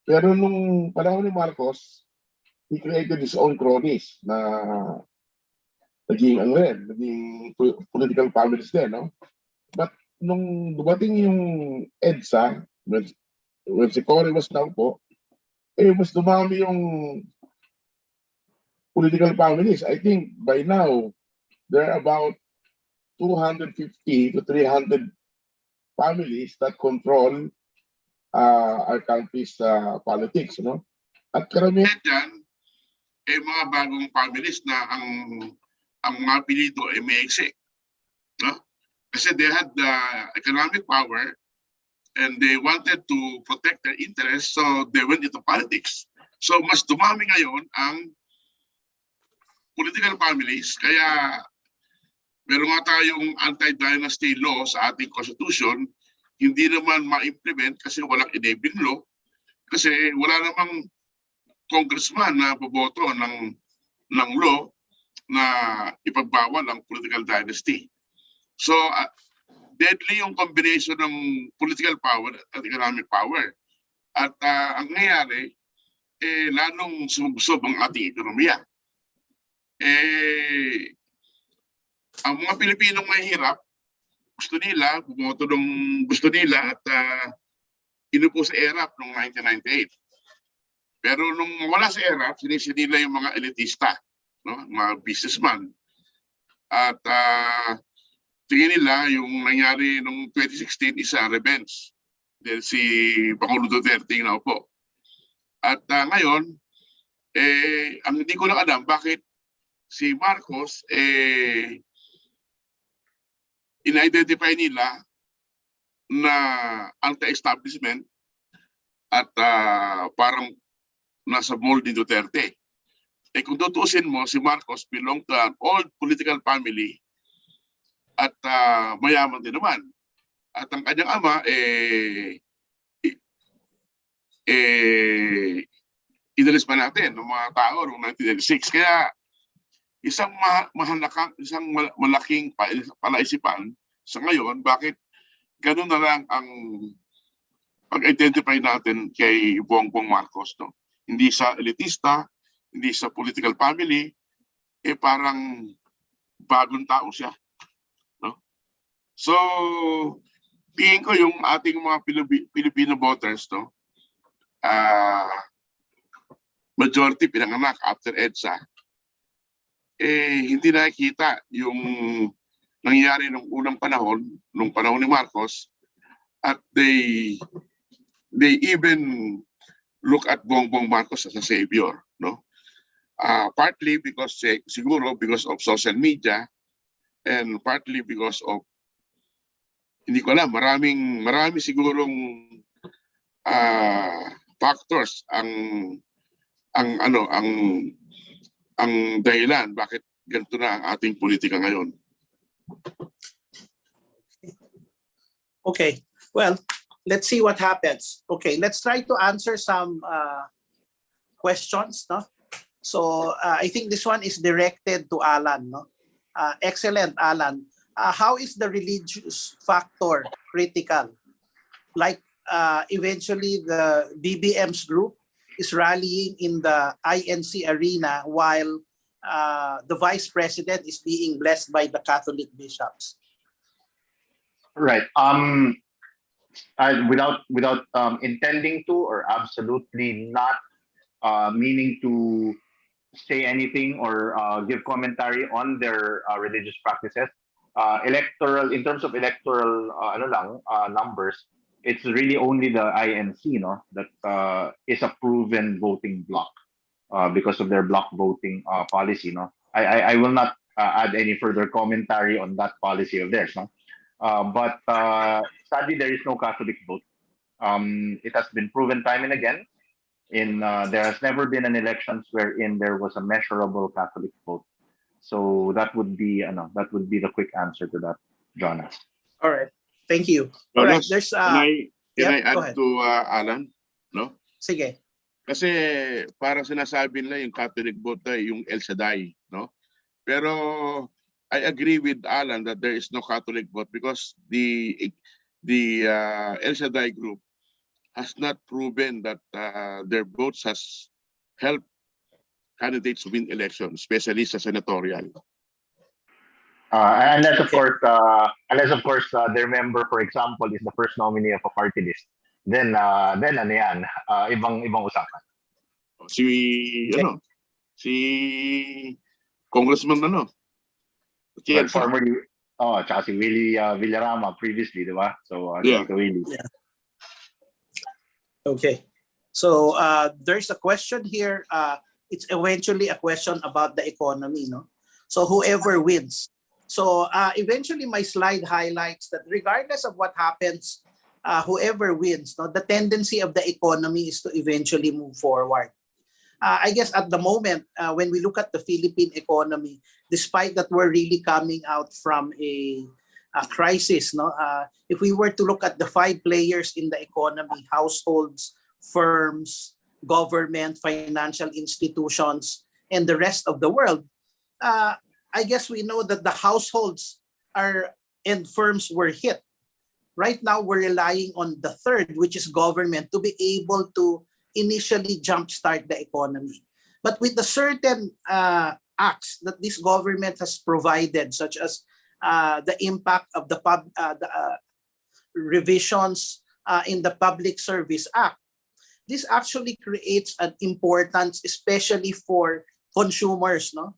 Pero nung panahon ni Marcos, he created his own cronies na naging political families din, no? But nung dumating yung EDSA, when si Cory was now po, mas dumami yung political families. I think by now, there are about 250 to 300 families that control our country's politics, no? At karamihan Dyan, mga bagong families na ang mga apelido ay may exec. No? Kasi they had the economic power and they wanted to protect their interests, so they went into politics. So mas dumami ngayon ang political families, kaya meron nga tayong anti-dynasty law sa ating constitution, hindi naman ma-implement kasi walang enabling law, kasi wala namang congressman na boboto ng law na ipagbawal ang political dynasty. So, deadly yung combination ng political power at economic power. At ang nangyayari, lalong sumubsob ang ating ekonomiya. Ang mga Pilipinong mahihirap, gusto nila, bumoto ng gusto nila at inupo sa ERAP noong 1998. Pero nung wala sa ERAP, sinisinila yung mga elitista, no? Mga businessman. At tingin nila yung nangyari noong 2016 is a revenge. Dahil si Pangulo Duterte na upo. At ngayon, ang hindi ko lang alam bakit si Marcos, in-identify nila na anti-establishment at parang nasa mold ni Duterte. Kung tutuusin mo, si Marcos belong to an old political family at mayaman din naman. At ang kanyang ama, inalis pa natin ng mga tao noong 1996. Kaya isang malaking palaisipan sa ngayon, bakit ganun na lang ang pag-identify natin kay Bongbong Marcos, no? Hindi sa elitista, hindi sa political family, parang bagong tao siya, no? So, tingin ko yung ating mga Filipino voters, no? Majority pinanganak after EDSA, hindi nakikita yung nangyari nung unang panahon, nung panahon ni Marcos, at they even look at Bongbong Marcos as a savior, no? Partly because siguro because of social media, and partly because of, hindi ko alam, marami sigurong factors ang dahilan bakit ganito na ang ating politika ngayon. Okay, well, let's see what happens. Okay, let's try to answer some questions, no? So I think this one is directed to Alan, no? Excellent, Alan. How is the religious factor critical? Like eventually the BBM's group is rallying in the INC arena while the vice president is being blessed by the Catholic bishops. Right. Without intending to or absolutely not meaning to say anything or give commentary on their religious practices. In terms of electoral numbers, it's really only the INC, no, that is a proven voting bloc because of their bloc voting policy, no. I will not add any further commentary on that policy of theirs, no. But sadly, there is no Catholic vote. It has been proven time and again. There has never been an elections wherein there was a measurable Catholic vote. So that would be the quick answer to that, Jonas. All right. Thank you. All right. Jonas, There's can I yep, go add ahead. to Alan? No? Sige. Kasi parang sinasabi nila yung Catholic vote ay yung El Shaddai, no? Pero I agree with Alan that there is no Catholic vote because the El Shaddai group has not proven that their votes has helped candidates win elections, especially sa senatorial. Unless of Okay. course their member, for example, is the first nominee of a party list, then ano yan, ibang usapan. Si Okay. si Congressman Well, Atienza. formerly, tsaka si Willie Villarama previously, di ba? So Yeah. Tito Willie. Yeah. Okay. So there's a question here. It's eventually a question about the economy, no? So whoever wins. So eventually my slide highlights that regardless of what happens, whoever wins, no, the tendency of the economy is to eventually move forward. I guess at the moment, when we look at the Philippine economy, despite that we're really coming out from a crisis, no? If we were to look at the 5 players in the economy, households, firms, government, financial institutions, and the rest of the world, I guess we know that the households and firms were hit. Right now, we're relying on the third, which is government, to be able to initially jumpstart the economy. But with the certain acts that this government has provided, such as the impact of the revisions in the Public Service Act, this actually creates an importance, especially for consumers, no?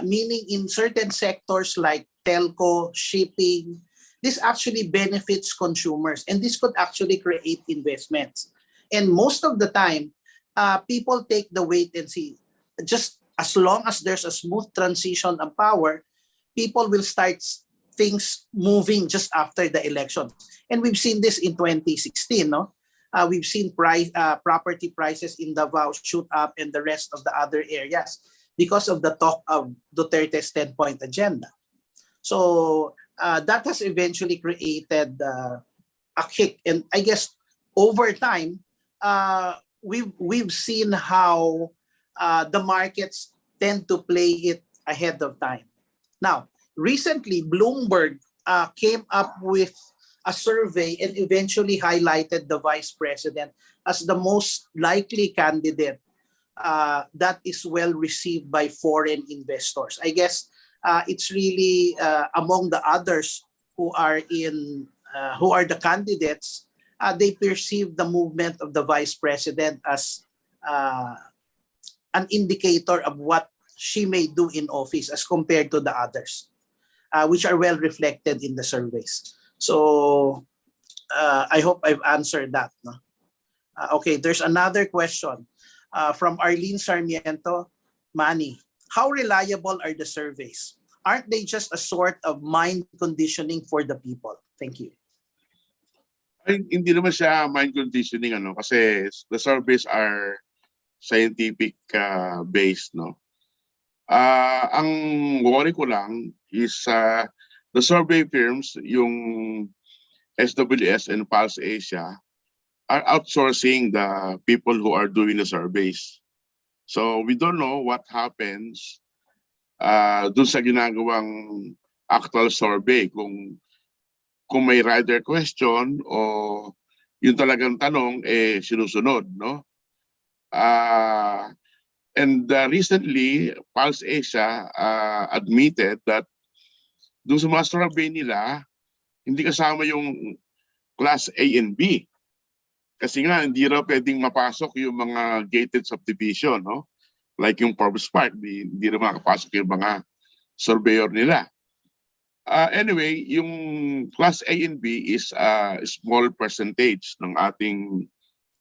Meaning in certain sectors like telco, shipping, this actually benefits consumers, and this could actually create investments. And most of the time, people take the wait and see. Just as long as there's a smooth transition of power, people will start things moving just after the election. And we've seen this in 2016, no? We've seen property prices in Davao shoot up and the rest of the other areas because of the talk of Duterte's 10-point agenda. So that has eventually created a kick. And I guess over time, we've seen how the markets tend to play it ahead of time. Now, recently, Bloomberg came up with a survey and eventually highlighted the vice president as the most likely candidate that is well received by foreign investors. I guess it's really among the others who are the candidates. They perceive the movement of the vice president as an indicator of what she may do in office as compared to the others, which are well reflected in the surveys. So I hope I've answered that. No? Okay, there's another question from Arlene Sarmiento. Manny, how reliable are the surveys? Aren't they just a sort of mind conditioning for the people? Thank you. Ay, hindi naman siya mind conditioning kasi the surveys are scientific based, no. Ang worry ko lang is the survey firms, yung SWS and Pulse Asia, are outsourcing the people who are doing the surveys. So we don't know what happens dun sa ginagawang actual survey, kung may rider question o yung talagang tanong sinusunod, no? And recently, Pulse Asia admitted that doon sa mga survey nila, hindi kasama yung Class A and B. Kasi nga, hindi raw pwedeng mapasok yung mga gated subdivision, no? Like yung Forbes Park, hindi na makapasok yung mga surveyor nila. Anyway, yung Class A and B is a small percentage ng ating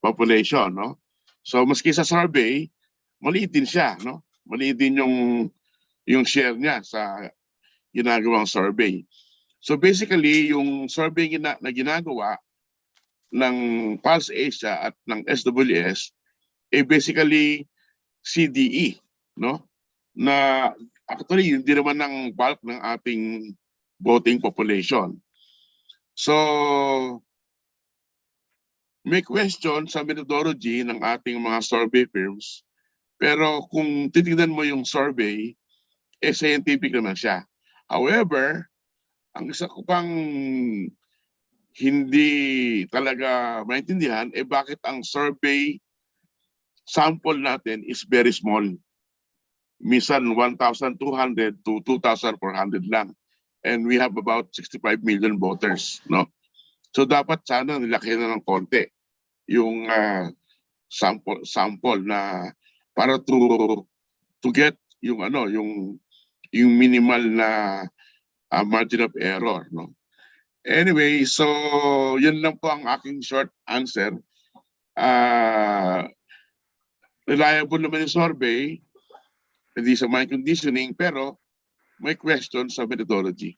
population, no? So maski sa survey, maliit din siya, no? Maliit din yung share niya sa ginagawang survey. So basically, yung survey na ginagawa ng Pulse Asia at ng SWS, basically CDE, no? Na actually hindi naman ng bulk ng ating voting population. So may question sa methodology ng ating mga survey firms, pero kung titignan mo yung survey, scientific naman siya. However, ang isa ko pang hindi talaga maintindihan, bakit ang survey sample natin is very small. Minsan 1,200 to 2,400 lang. And we have about 65 million voters, no? So dapat sana nilaki na ng konti yung sample na para to get yung yung minimal na margin of error, no? Anyway, so yun lang po ang aking short answer. Reliable naman yung survey, hindi sa mind conditioning, pero may question sa methodology.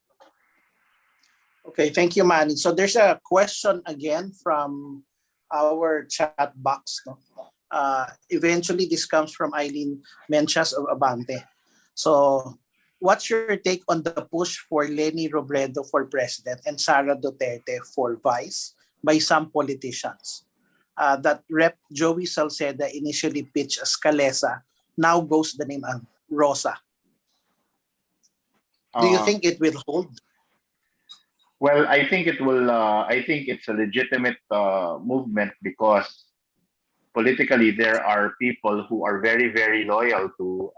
Okay, thank you, Manny. So there's a question again from our chat box. No? Eventually, this comes from Eileen Menchas of Abante. So, what's your take on the push for Leni Robredo for president and Sara Duterte for vice by some politicians? That Rep. Joey Salceda initially pitched as Calesa, now goes the name Rosa. Do you think it will hold? Well, I think it will. I think it's a legitimate movement because politically there are people who are very, very loyal to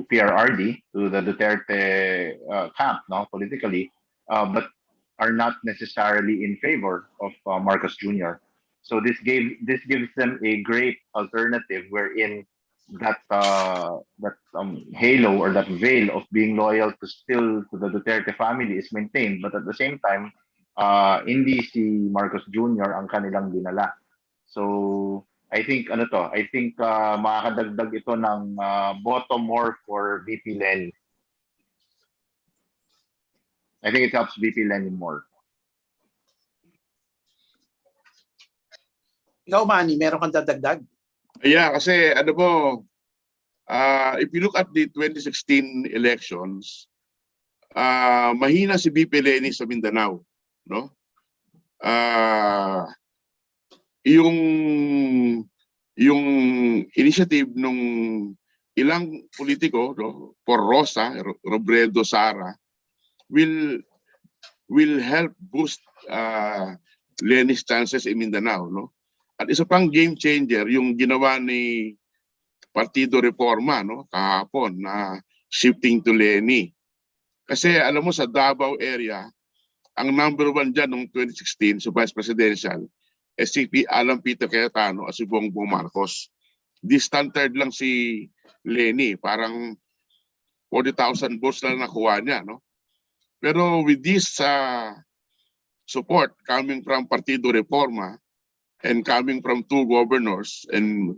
PRRD, to the Duterte camp, no, politically, but are not necessarily in favor of Marcos Jr. So this gives them a great alternative wherein that halo or that veil of being loyal to the Duterte family is maintained, but at the same time, hindi si Marcos Jr. ang kanilang dinala. So I think makakadagdag ito ng boto more for VP Lenny. I think it helps VP Lenny more. Ikaw, Manny, meron kang dadagdag? Yeah, kasi if you look at the 2016 elections, mahina si VP Lenny sa Mindanao, no? Yung initiative nung ilang politiko, no, for Rosa, Robredo, Sara, will help boost Lenny's chances in Mindanao, no? At isa pang game changer yung ginawa ni Partido Reforma, no, kahapon na shifting to Lenny. Kasi alam mo sa Davao area, ang number 1 dyan noong 2016 sa Vice Presidential, si Alan Peter Cayetano at si Bongbong Marcos. Distant third lang si Lenny, parang 40,000 votes lang nakuha niya, no? Pero with this support coming from Partido Reforma and coming from 2 governors and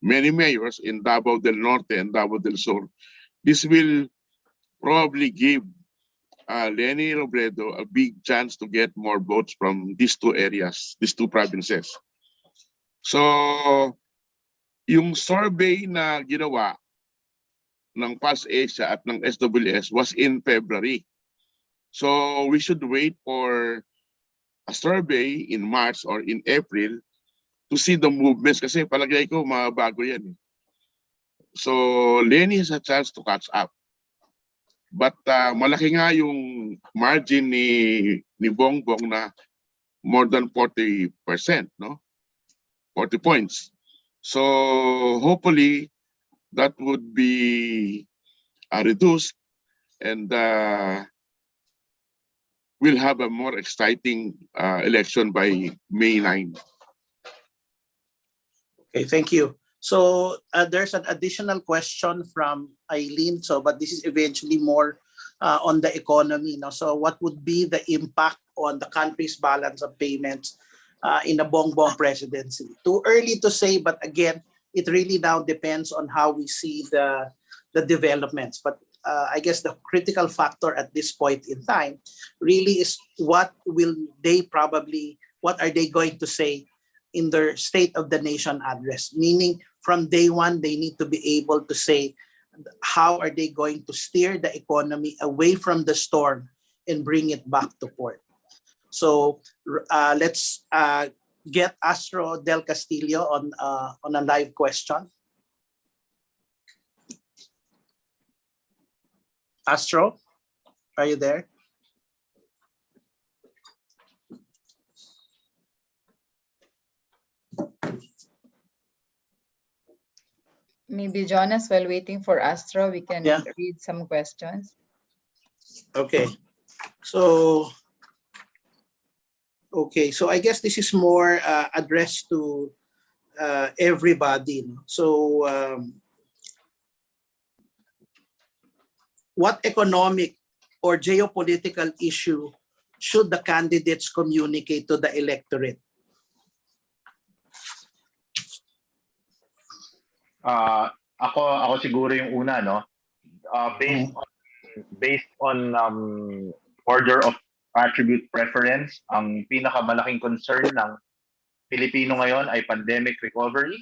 many mayors in Davao del Norte and Davao del Sur, this will probably give Leni Robredo a big chance to get more votes from these 2 areas, these 2 provinces. So, yung survey na ginawa ng Pulse Asia at ng SWS was in February. So, we should wait for a survey in March or in April to see the movements kasi palagay ko mabago yan. So, Lenny has a chance to catch up. But malaki nga yung margin ni Bongbong na more than 40%, no? 40 points. So, hopefully, that would be reduced and we'll have a more exciting election by May 9. Okay, thank you. So there's an additional question from Eileen. So, but this is eventually more on the economy. No? So, what would be the impact on the country's balance of payments in a Bongbong presidency? Too early to say, but again, it really now depends on how we see the developments. But I guess the critical factor at this point in time really is what are they going to say in their State of the Nation address? Meaning from day one, they need to be able to say how are they going to steer the economy away from the storm and bring it back to port. So let's get Astro Del Castillo on a live question. Astro, are you there? Maybe Jonas, while waiting for Astro, we can Yeah. read some questions. Okay. So I guess this is more addressed to everybody. So what economic or geopolitical issue should the candidates communicate to the electorate? Ako siguro yung una, no? Based on order of attribute preference, ang pinakamalaking concern ng Pilipino ngayon ay pandemic recovery,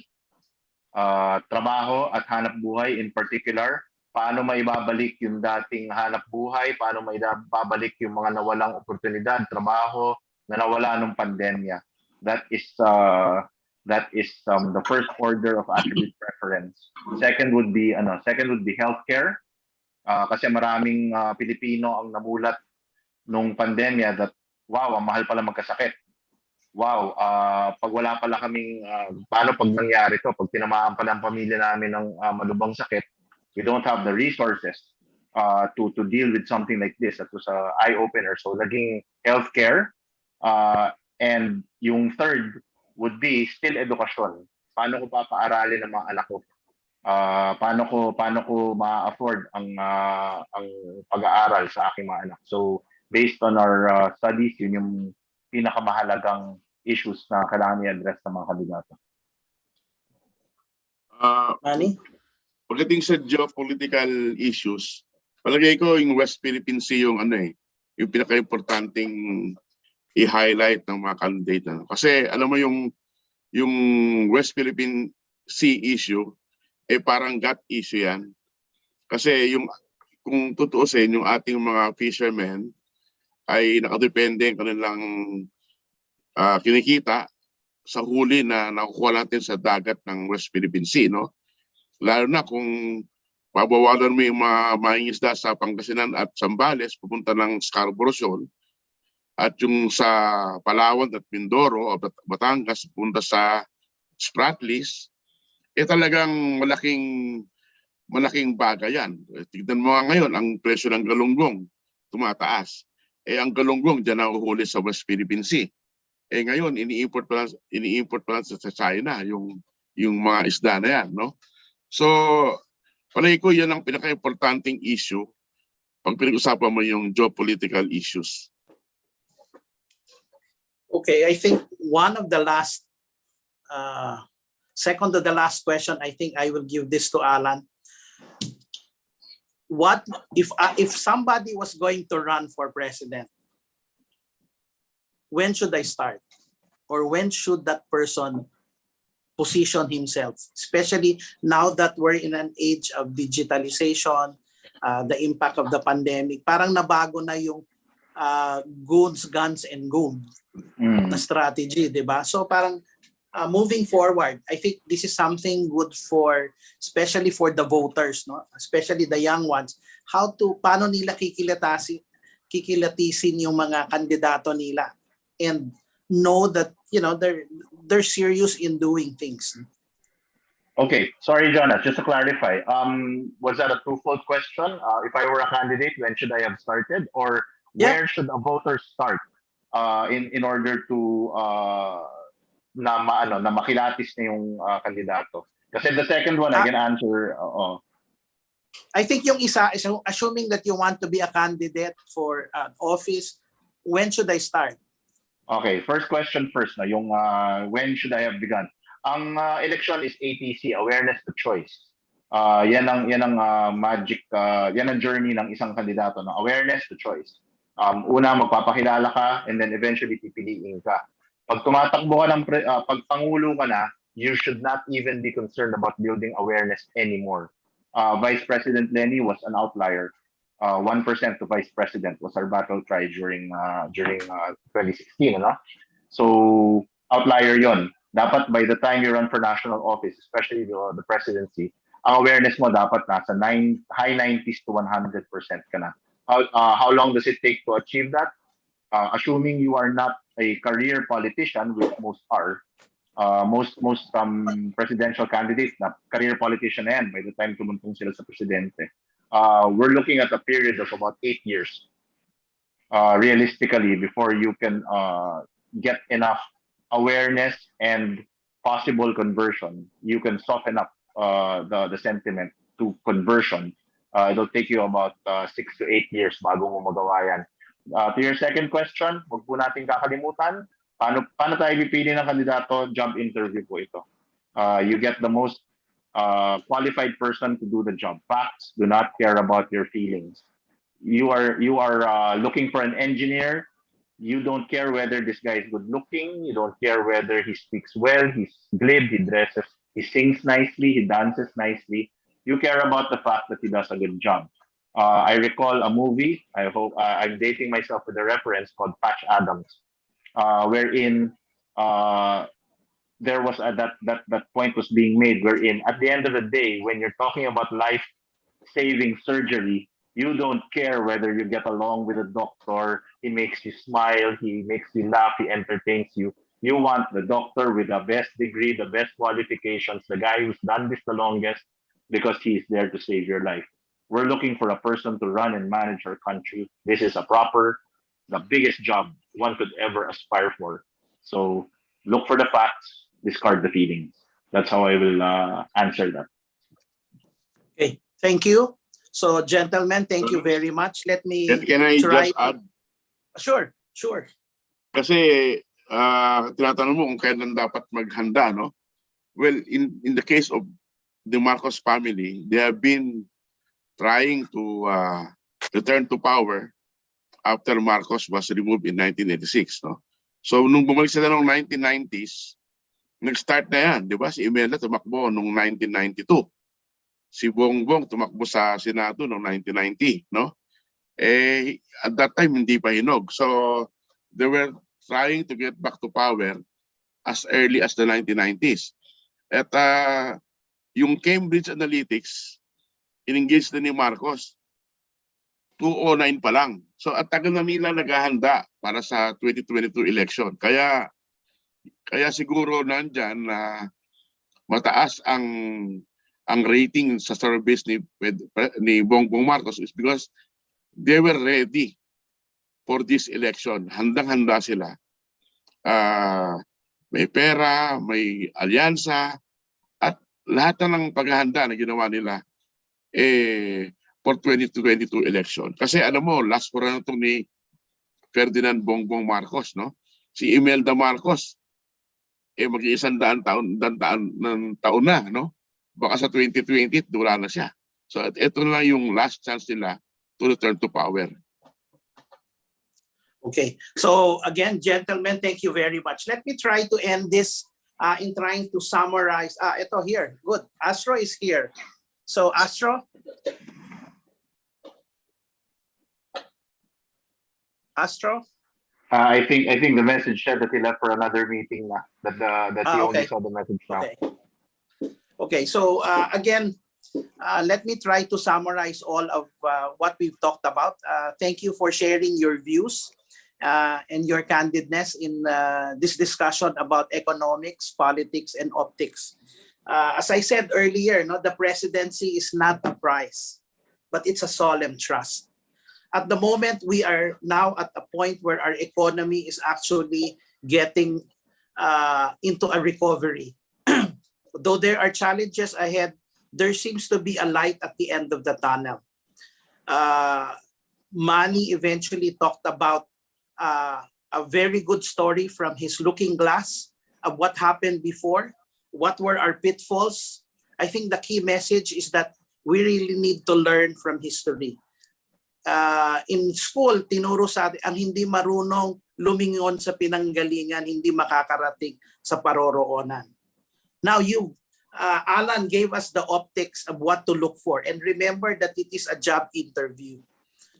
trabaho at hanap buhay in particular. Paano maibabalik yung dating hanap buhay, paano maibabalik yung mga nawalang oportunidad, trabaho na nawala nung pandemya. That is the first order of attribute preference. Second would be healthcare. Kasi maraming Pilipino ang namulat nung pandemya that wow, ang mahal pala magkasakit. Wow, pag wala pala kaming paano pag nangyari to, pag tinamaan pala ang pamilya namin ng malubhang sakit, we don't have the resources to deal with something like this. That was an eye-opener. So naging healthcare. And yung third would be still edukasyon. Paano ko papaaralin ang mga anak ko? Paano ko ma-afford ang pag-aaral sa aking mga anak? So based on our studies, yun yung pinakamahalagang issues na kailangan i-address ng mga kandidato. Manny? Pagdating sa geopolitical issues, palagay ko yung West Philippine Sea yung yung pinaka-importanting i-highlight ng mga candidate. Kasi alam mo yung West Philippine Sea issue, parang gut issue yan. Kasi kung tutuusin, yung ating mga fishermen ay nakadepende ang kanilang kinikita sa huli na nakukuha natin sa dagat ng West Philippine Sea, no? Lalo na kung babawalan mo yung mga mangingisda sa Pangasinan at Zambales, pupunta ng Scarborough Shoal, at yung sa Palawan at Mindoro o Batangas, pupunta sa Spratlys, talagang malaking bagay yan. Tignan mo nga ngayon, ang presyo ng galunggong tumataas. Ang galunggong dyan nahuhuli sa West Philippine Sea. Ngayon, ini-import pa lang sa China yung mga isda na yan, no? So, palagi ko yan ang pinaka-importanting issue pag pinag-usapan mo yung geopolitical issues. Okay, I think one of the last, second to the last question, I think I will give this to Alan. What if somebody was going to run for president? When should I start? Or when should that person position himself? Especially now that we're in an age of digitalization, the impact of the pandemic, parang nabago na yung goods, guns, and gold na strategy, di ba? So parang moving forward, I think this is something good for, especially for the voters, no? Especially the young ones. Paano nila kikilatisin yung mga kandidato nila and know that, they're serious in doing things. Okay, sorry, Jonas, just to clarify, was that a twofold question? If I were a candidate, when should I have started? Or where should a voter start in order to na makilatis na yung kandidato? Kasi the second one, I can answer. I think yung isa is assuming that you want to be a candidate for an office, when should I start? Okay, first question first, na yung when should I have begun? Ang election is ATC, awareness to choice. Yan ang magic, yan ang journey ng isang kandidato, no? Awareness to choice. Una, magpapakilala ka, and then eventually pipiliin ka. Pag tumatakbo ka pag pangulo ka na, you should not even be concerned about building awareness anymore. Vice President Lenny was an outlier. 1% to Vice President was our battle cry during 2016, ano? So, outlier yon. Dapat by the time you run for national office, especially the presidency, ang awareness mo dapat nasa high 90s to 100% ka na. How long does it take to achieve that? Assuming you are not a career politician, which most are, most presidential candidates na career politician na yan by the time tumuntong sila sa presidente. We're looking at a period of about 8 years, realistically, before you can get enough awareness and possible conversion. You can soften up the sentiment to conversion. It'll take you about 6 to 8 years bago mo magawa yan. To your second question, huwag po natin kakalimutan, paano tayo pipili ng kandidato? Job interview po ito. You get the most qualified person to do the job. Facts do not care about your feelings. You are looking for an engineer. You don't care whether this guy is good looking. You don't care whether he speaks well, he's glib, he dresses, he sings nicely, he dances nicely. You care about the fact that he does a good job. I recall a movie, I hope I'm dating myself with a reference, called Patch Adams, wherein there was that point was being made wherein at the end of the day, when you're talking about life-saving surgery, you don't care whether you get along with a doctor. He makes you smile, he makes you laugh, he entertains you. You want the doctor with the best degree, the best qualifications, the guy who's done this the longest, because he's there to save your life. We're looking for a person to run and manage our country. This is the biggest job one could ever aspire for. So look for the facts, discard the feelings. That's how I will answer that. Okay, thank you. So, gentlemen, thank you very much. Let me Can I try. just add? Sure. Kasi tinatanong mo kung kailan dapat maghanda, no? Well, in the case of the Marcos family, they have been trying to return to power after Marcos was removed in 1986, no? So nung bumalik sila noong 1990s, nag-start na yan, di ba? Si Imelda tumakbo noong 1992. Si Bongbong tumakbo sa Senado noong 1990, no? At that time hindi pa hinog. So they were trying to get back to power as early as the 1990s. At yung Cambridge Analytics, in-engage na ni Marcos 2009 pa lang. So at tagal na nila naghahanda para sa 2022 election. Kaya siguro nandyan na mataas ang rating sa service ni Bongbong Marcos is because they were ready for this election. Handang-handa sila. May pera, may alyansa, at lahat ng paghahanda na ginawa nila for 2022 election. Kasi alam mo, last for na itong ni Ferdinand Bongbong Marcos, no? Si Imelda Marcos, mag-iisang taon na, no? Baka sa 2020, wala na siya. So ito na yung last chance nila to return to power. Okay. So again, gentlemen, thank you very much. Let me try to end this in trying to summarize. Ito here. Good. Astro is here. So Astro? I think the message said that he left for another meeting na. That he only Okay. saw the message now. Okay. So again, let me try to summarize all of what we've talked about. Thank you for sharing your views and your candidness in this discussion about economics, politics, and optics. As I said earlier, the presidency is not a prize, but it's a solemn trust. At the moment, we are now at a point where our economy is actually getting into a recovery. Though there are challenges ahead, there seems to be a light at the end of the tunnel. Manny eventually talked about a very good story from his looking glass of what happened before, what were our pitfalls, I think the key message is that we really need to learn from history. In school, tinuro sa atin, ang hindi marunong lumingon sa pinanggalingan, hindi makakarating sa paroroonan. Now Alan gave us the optics of what to look for. And remember that it is a job interview.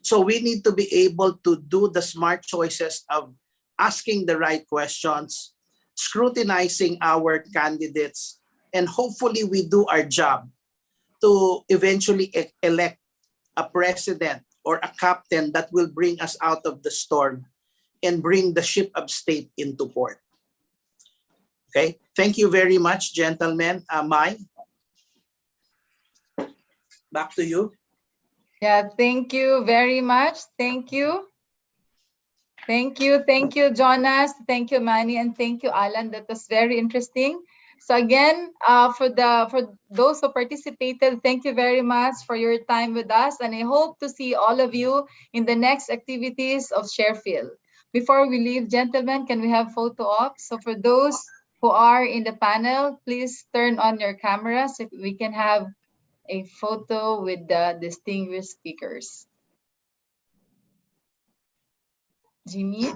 So we need to be able to do the smart choices of asking the right questions, scrutinizing our candidates, and hopefully we do our job to eventually elect a president or a captain that will bring us out of the storm and bring the ship of state into port. Okay, thank you very much, gentlemen. Mai, back to you. Yeah, thank you very much. Thank you. Thank you, Jonas. Thank you, Manny, and thank you, Alan. That was very interesting. So again, for those who participated, thank you very much for your time with us, and I hope to see all of you in the next activities of Sharefield. Before we leave, gentlemen, can we have photo op? So for those who are in the panel, please turn on your cameras so we can have a photo with the distinguished speakers. Jimmy,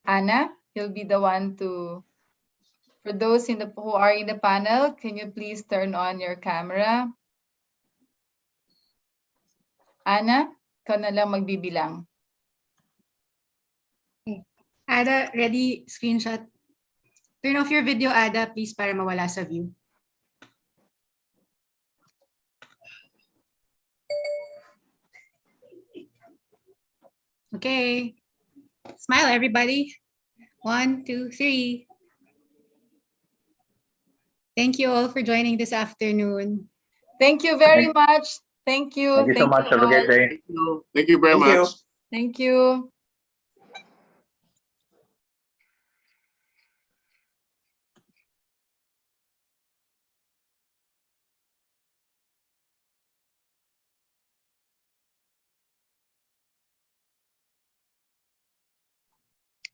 Anna, you'll be the one to. For those who are in the panel, can you please turn on your camera? Anna, ikaw na lang magbibilang. Ada, ready? Screenshot. Turn off your video, Ada, please, para mawala sa view. Okay. Smile, everybody. 1, 2, 3. Thank you all for joining this afternoon. Thank you very much. Thank you. Thank you so much. Have a great day. Thank you. Thank you very Thank you. much. Thank you.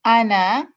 Anna.